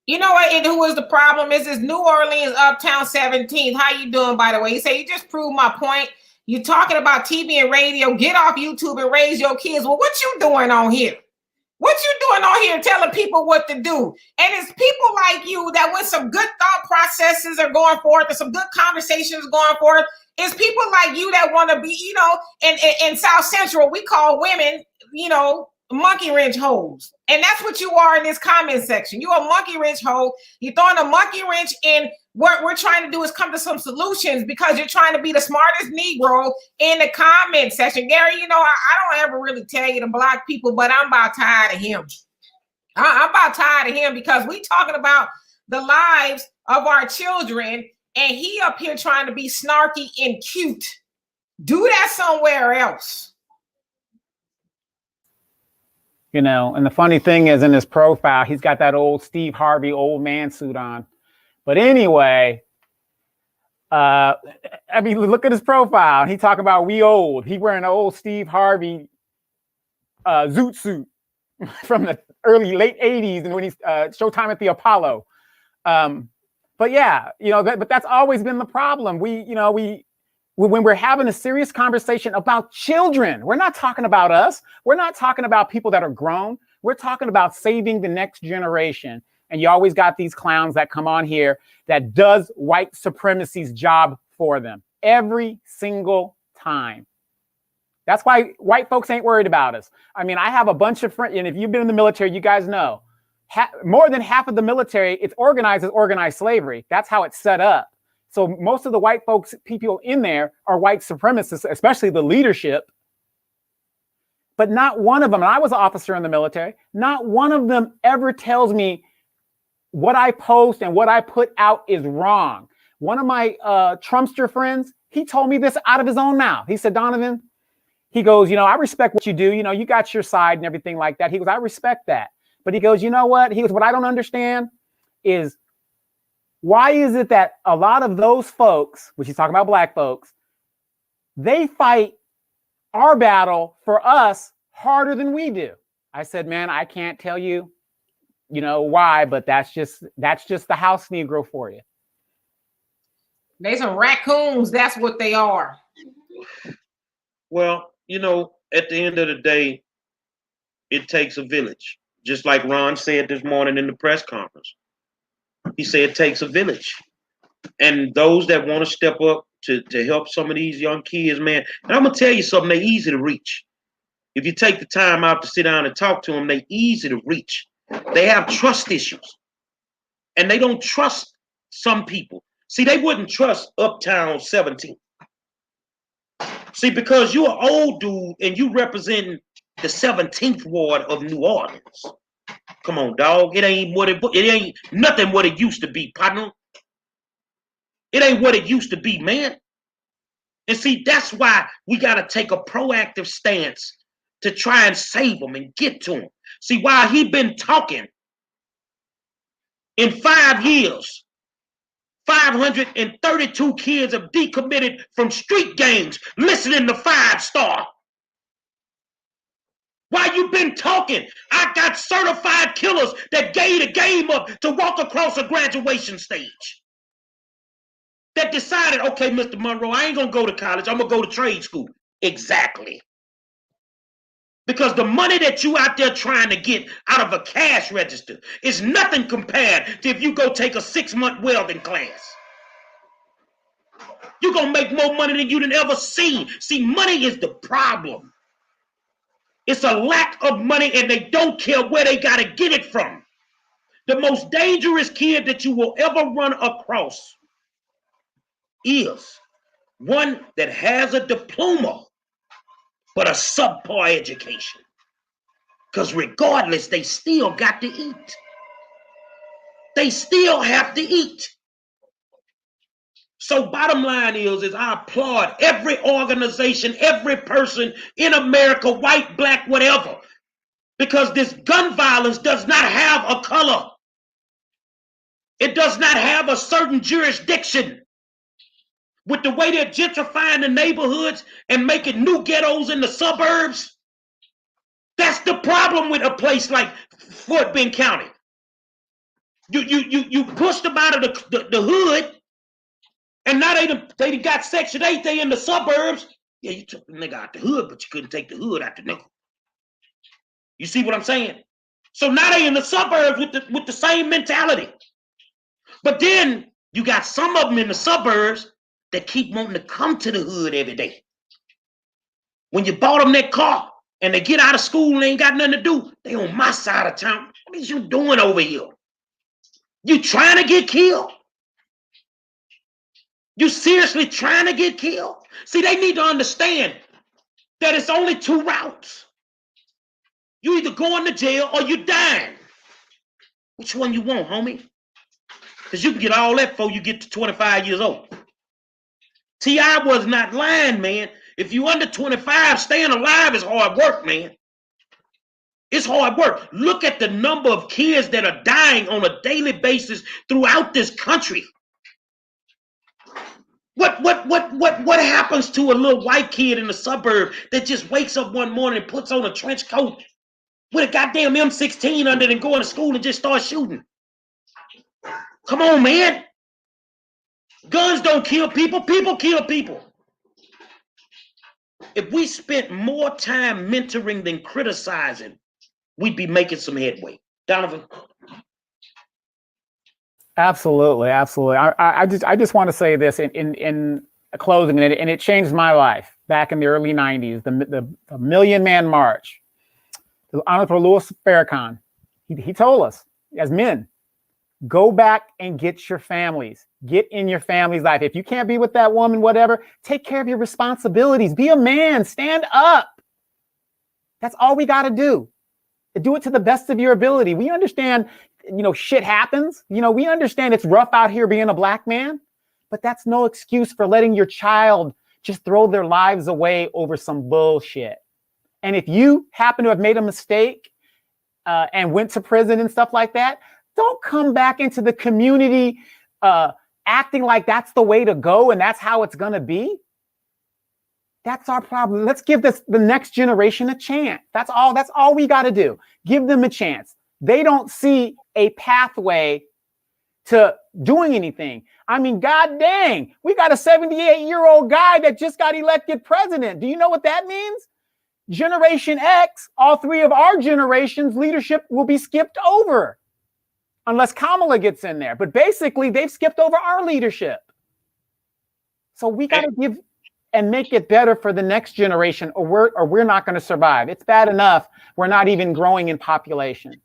You know what? Who is the problem? Is New Orleans Uptown 17th. How you doing, by the way? You say you just proved my point. You're talking about TV and radio. Get off YouTube and raise your kids. Well, what you doing on here? What you doing on here telling people what to do? And it's people like you that when some good thought processes are going forth and some good conversations going forth, it's people like you that want to be, in South Central, we call women, monkey wrench holes. And that's what you are in this comment section. You're a monkey wrench hole. You're throwing a monkey wrench in. What we're trying to do is come to some solutions because you're trying to be the smartest Negro in the comment section. Gary, I don't ever really tell you to block people, but I'm about tired of him. I'm about tired of him because we talking about the lives of our children and he up here trying to be snarky and cute. Do that somewhere else. And the funny thing is in his profile, he's got that old Steve Harvey old man suit on. But anyway, look at his profile. He talking about we old. He wearing an old Steve Harvey zoot suit from the late 80s and when he's Showtime at the Apollo. But yeah, but that's always been the problem. When we're having a serious conversation about children, we're not talking about us. We're not talking about people that are grown. We're talking about saving the next generation. And you always got these clowns that come on here that does white supremacy's job for them every single time. That's why white folks ain't worried about us. I have a bunch of friends, and if you've been in the military, you guys know, more than half of the military, it's organized as organized slavery. That's how it's set up. So most of the white folks, people in there are white supremacists, especially the leadership. But not one of them, and I was an officer in the military, not one of them ever tells me what I post and what I put out is wrong. One of my Trumpster friends, he told me this out of his own mouth. He said, Donovan, he goes, I respect what you do. You got your side and everything like that. He goes, I respect that. But he goes, you know what? He goes, what I don't understand is Why is it that a lot of those folks, which he's talking about black folks, they fight our battle for us harder than we do? I said, man, I can't tell you, why, but that's just the house Negro for you. They some raccoons. That's what they are. Well, at the end of the day, it takes a village. Just like Ron said this morning in the press conference. He said it takes a village. And those that want to step up to help some of these young kids, man, and I'm going to tell you something, they're easy to reach. If you take the time out to sit down and talk to them, they're easy to reach. They have trust issues. And they don't trust some people. See, they wouldn't trust Uptown 17. See, because you're an old dude and you representing the 17th ward of New Orleans. Come on, dog. It ain't nothing what it used to be, partner. It ain't what it used to be, man. And see, that's why we got to take a proactive stance to try and save them and get to them. See, while he been talking, in 5 years, 532 kids have decommitted from street gangs listening to 5 Star. While you been talking, I got certified killers that gave the game up to walk across a graduation stage. That decided, okay, Mr. Monroe, I ain't gonna go to college, I'm gonna go to trade school. Exactly. Because the money that you out there trying to get out of a cash register is nothing compared to if you go take a 6-month welding class. You're gonna make more money than you done ever seen. See, money is the problem. It's a lack of money and they don't care where they gotta get it from. The most dangerous kid that you will ever run across is one that has a diploma but a subpar education. Because regardless, they still got to eat. They still have to eat. So bottom line is I applaud every organization, every person in America, white, black, whatever, because this gun violence does not have a color. It does not have a certain jurisdiction. With the way they're gentrifying the neighborhoods and making new ghettos in the suburbs, that's the problem with a place like Fort Bend County. You pushed them out of the hood, and now they got Section 8, they in the suburbs. Yeah, you took the nigga out the hood, but you couldn't take the hood out the nigga. You see what I'm saying? So now they in the suburbs with the same mentality. But then you got some of them in the suburbs that keep wanting to come to the hood every day. When you bought them that car and they get out of school and they ain't got nothing to do, they on my side of town. What is you doing over here? You trying to get killed? You seriously trying to get killed? See, they need to understand that it's only 2 routes. You either going to jail or you dying. Which one you want, homie? Because you can get all that before you get to 25 years old. T.I. was not lying, man. If you under 25, staying alive is hard work, man. It's hard work. Look at the number of kids that are dying on a daily basis throughout this country. What happens to a little white kid in the suburb that just wakes up one morning and puts on a trench coat with a goddamn M16 under it and going to school and just start shooting? Come on, man. Guns don't kill people. People kill people. If we spent more time mentoring than criticizing, we'd be making some headway. Donovan? Absolutely. I just want to say this in closing, and it changed my life back in the early 90s, the Million Man March. The Honorable Louis Farrakhan, he told us as men, go back and get your families. Get in your family's life. If you can't be with that woman, whatever, take care of your responsibilities. Be a man. Stand up. That's all we got to do. Do it to the best of your ability. We understand, shit happens. We understand it's rough out here being a black man, but that's no excuse for letting your child just throw their lives away over some bullshit. And if you happen to have made a mistake and went to prison and stuff like that, don't come back into the community acting like that's the way to go and that's how it's going to be. That's our problem. Let's give the next generation a chance. That's all we got to do. Give them a chance. They don't see a pathway to doing anything. I mean, God dang, we got a 78-year-old guy that just got elected president. Do you know what that means? Generation X, all three of our generations' leadership will be skipped over unless Kamala gets in there. But basically, they've skipped over our leadership. So we got to give and make it better for the next generation, or we're not going to survive. It's bad enough we're not even growing in population.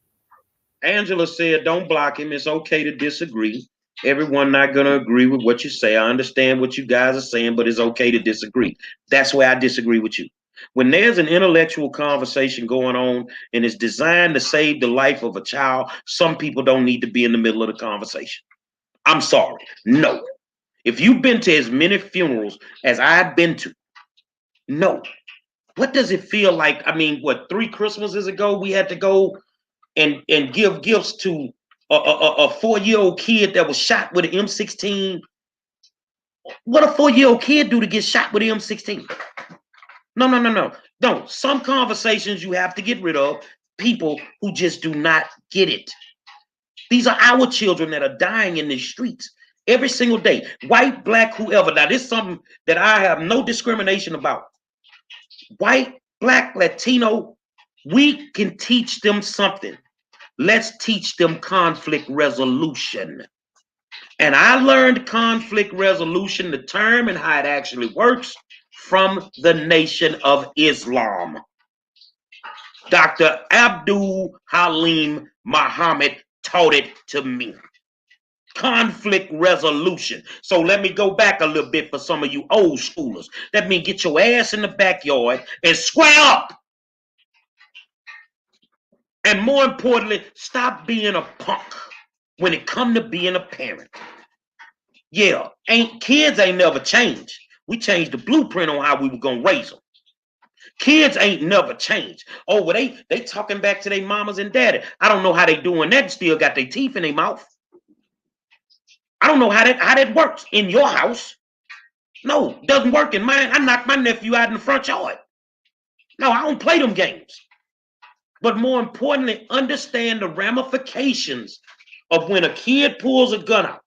Angela said, don't block him. It's okay to disagree. Everyone not going to agree with what you say. I understand what you guys are saying, but it's okay to disagree. That's where I disagree with you. When there's an intellectual conversation going on and it's designed to save the life of a child, some people don't need to be in the middle of the conversation. I'm sorry. No. If you've been to as many funerals as I've been to, no. What does it feel like? I mean, what, 3 Christmases ago, we had to go and give gifts to a 4-year-old kid that was shot with an M16. What a 4-year-old kid do to get shot with an M16? No. Don't. Some conversations you have to get rid of people who just do not get it. These are our children that are dying in the streets every single day. White, black, whoever. Now, this is something that I have no discrimination about. White, black, Latino, we can teach them something. Let's teach them conflict resolution. And I learned conflict resolution, the term and how it actually works, from the Nation of Islam. Dr. Abdul Halim Muhammad taught it to me. Conflict resolution. So let me go back a little bit for some of you old schoolers. That means get your ass in the backyard and square up. And more importantly, stop being a punk when it comes to being a parent. Yeah, kids ain't never changed. We changed the blueprint on how we were gonna raise them. Kids ain't never changed. Oh, well, they talking back to their mamas and daddy. I don't know how they doing that. Still got their teeth in their mouth. I don't know how that works in your house. No, doesn't work in mine. I knocked my nephew out in the front yard. No, I don't play them games. But more importantly, understand the ramifications of when a kid pulls a gun out.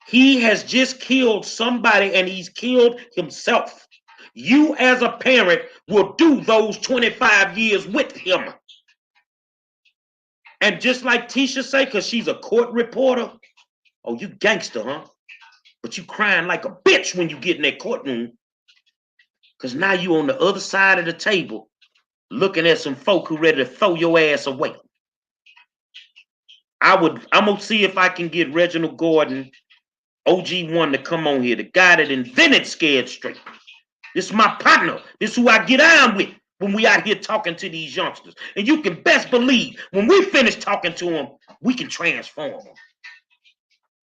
He has just killed somebody and he's killed himself. You as a parent will do those 25 years with him. And just like Tisha say, because she's a court reporter, oh, you gangster, huh? But you crying like a bitch when you get in that courtroom. Because now you on the other side of the table looking at some folk who ready to throw your ass away. I'm going to see if I can get Reginald Gordon, OG1, to come on here, the guy that invented Scared Straight. This is my partner. This is who I get on with when we out here talking to these youngsters. And you can best believe when we finish talking to them, we can transform them.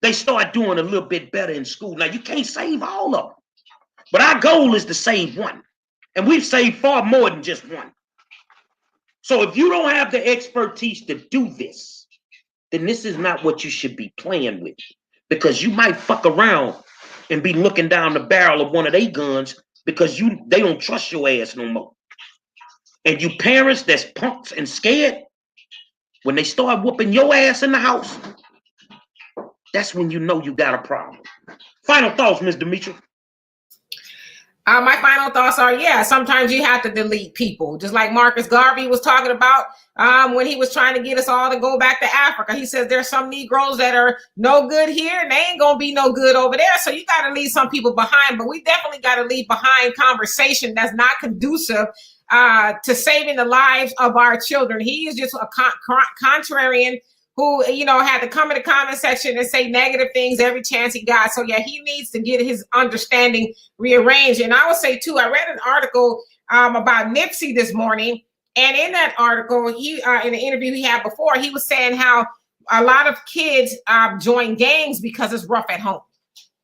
They start doing a little bit better in school. Now, you can't save all of them. But our goal is to save one. And we've saved far more than just one. So if you don't have the expertise to do this, then this is not what you should be playing with. Because you might fuck around and be looking down the barrel of one of their guns because they don't trust your ass no more. And you parents that's punks and scared, when they start whooping your ass in the house, that's when you know you got a problem. Final thoughts, Ms. Demetri. My final thoughts are, yeah, sometimes you have to delete people. Just like Marcus Garvey was talking about when he was trying to get us all to go back to Africa. He says there's some Negroes that are no good here and they ain't going to be no good over there. So you got to leave some people behind. But we definitely got to leave behind conversation that's not conducive to saving the lives of our children. He is just a contrarian who, had to come in the comment section and say negative things every chance he got. So, yeah, he needs to get his understanding rearranged. And I would say, too, I read an article about Nipsey this morning. And in that article, he in the interview he had before, he was saying how a lot of kids join gangs because it's rough at home.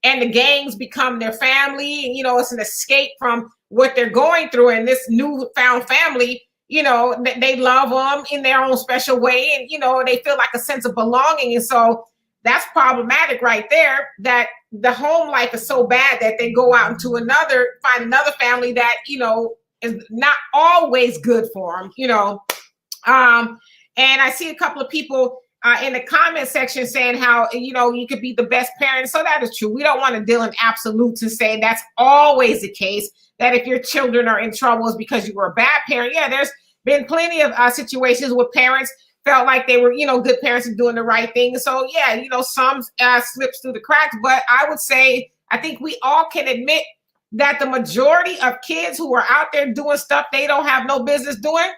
And the gangs become their family. It's an escape from what they're going through. And this newfound family, they love them in their own special way. And, they feel like a sense of belonging. And so that's problematic right there, that the home life is so bad that they go out into find another family that, is not always good for them, and I see a couple of people in the comment section saying how, you could be the best parent. So that is true. We don't want to deal in absolutes and say that's always the case, that if your children are in trouble is because you were a bad parent. Yeah, there's been plenty of situations where parents felt like they were, good parents and doing the right thing. So yeah, some slips through the cracks, but I would say, I think we all can admit that the majority of kids who are out there doing stuff they don't have no business doing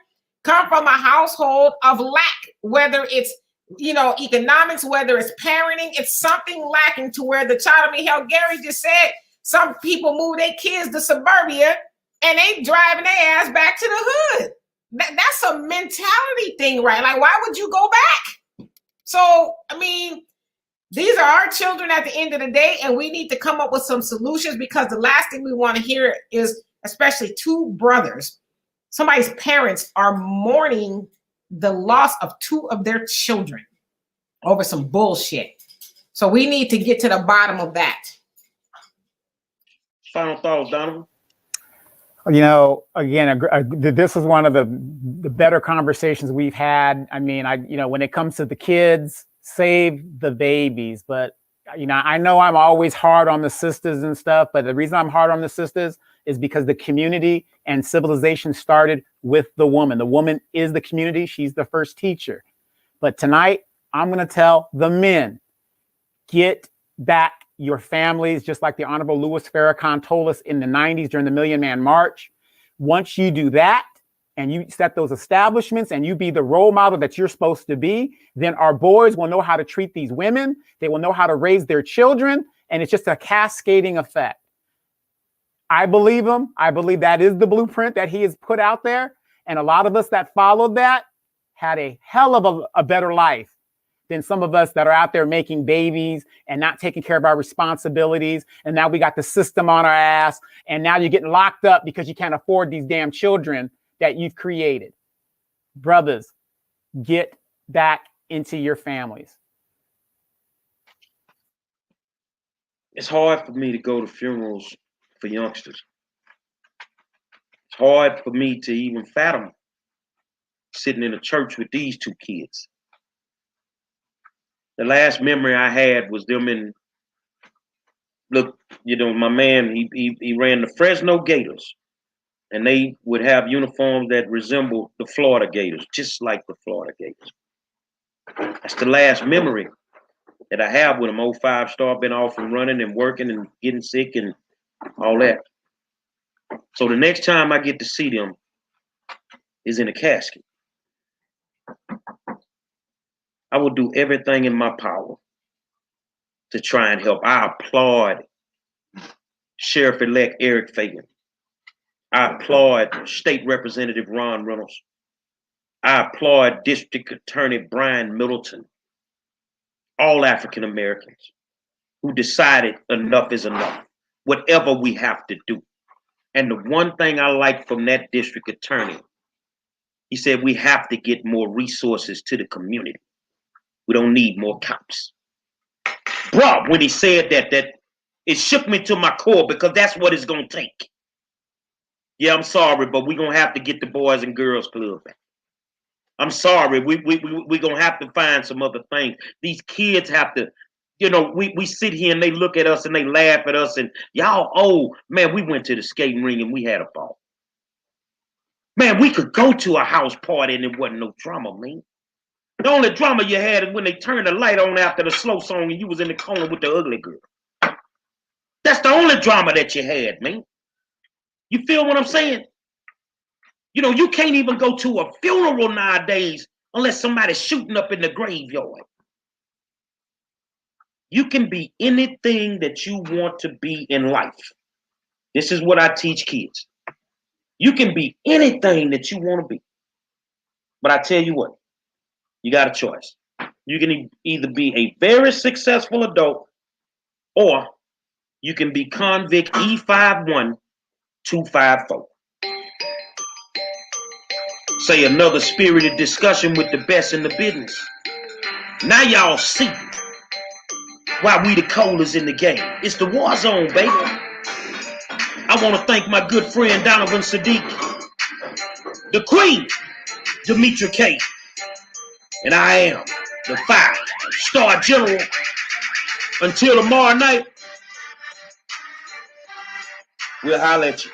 come from a household of lack, whether it's, economics, whether it's parenting, it's something lacking to where the child, hell, Gary just said, some people move their kids to suburbia and they driving their ass back to the hood. That's a mentality thing, right? Like, why would you go back? So, these are our children at the end of the day, and we need to come up with some solutions, because the last thing we want to hear is, especially two brothers, somebody's parents are mourning the loss of two of their children over some bullshit. So we need to get to the bottom of that. Final thoughts, Donovan? Again, this is one of the better conversations we've had. When it comes to the kids, save the babies. But, I know I'm always hard on the sisters and stuff, but the reason I'm hard on the sisters is because the community and civilization started with the woman. The woman is the community. She's the first teacher. But tonight, I'm going to tell the men, get back your families, just like the Honorable Louis Farrakhan told us in the 90s during the Million Man March. Once you do that, and you set those establishments and you be the role model that you're supposed to be, then our boys will know how to treat these women. They will know how to raise their children. And it's just a cascading effect. I believe him. I believe that is the blueprint that he has put out there. And a lot of us that followed that had a hell of a better life than some of us that are out there making babies and not taking care of our responsibilities. And now we got the system on our ass. And now you're getting locked up because you can't afford these damn children that you've created. Brothers, get back into your families. It's hard for me to go to funerals for youngsters. It's hard for me to even fathom sitting in a church with these two kids. The last memory I had was them my man, he ran the Fresno Gators. And they would have uniforms that resembled the Florida Gators, just like the Florida Gators. That's the last memory that I have with them. 05 been off and running and working and getting sick and all that. So the next time I get to see them is in a casket. I will do everything in my power to try and help. I applaud Sheriff-elect Eric Fagan. I applaud State Representative Ron Reynolds. I applaud District Attorney Brian Middleton, all African Americans who decided enough is enough, whatever we have to do. And the one thing I like from that district attorney, he said we have to get more resources to the community. We don't need more cops. Bro, when he said that it shook me to my core, because that's what it's going to take. Yeah, I'm sorry, but we're going to have to get the Boys and Girls Club back. I'm sorry, we're going to have to find some other things. These kids have to, we sit here and they look at us and they laugh at us and y'all, oh, man, we went to the skating ring and we had a ball. Man, we could go to a house party and there wasn't no drama, man. The only drama you had is when they turned the light on after the slow song and you was in the corner with the ugly girl. That's the only drama that you had, man. You feel what I'm saying? You can't even go to a funeral nowadays unless somebody's shooting up in the graveyard. You can be anything that you want to be in life. This is what I teach kids. You can be anything that you want to be. But I tell you what, you got a choice. You can either be a very successful adult or you can be convict E51254. Say another spirited discussion with the best in the business. Now y'all see Why we the coldest in the game. It's the war zone, baby. I want to thank my good friend Donovan Sadiq, the Queen, Demetra K, and I am the 5-star general. Until tomorrow night, we'll holler at you.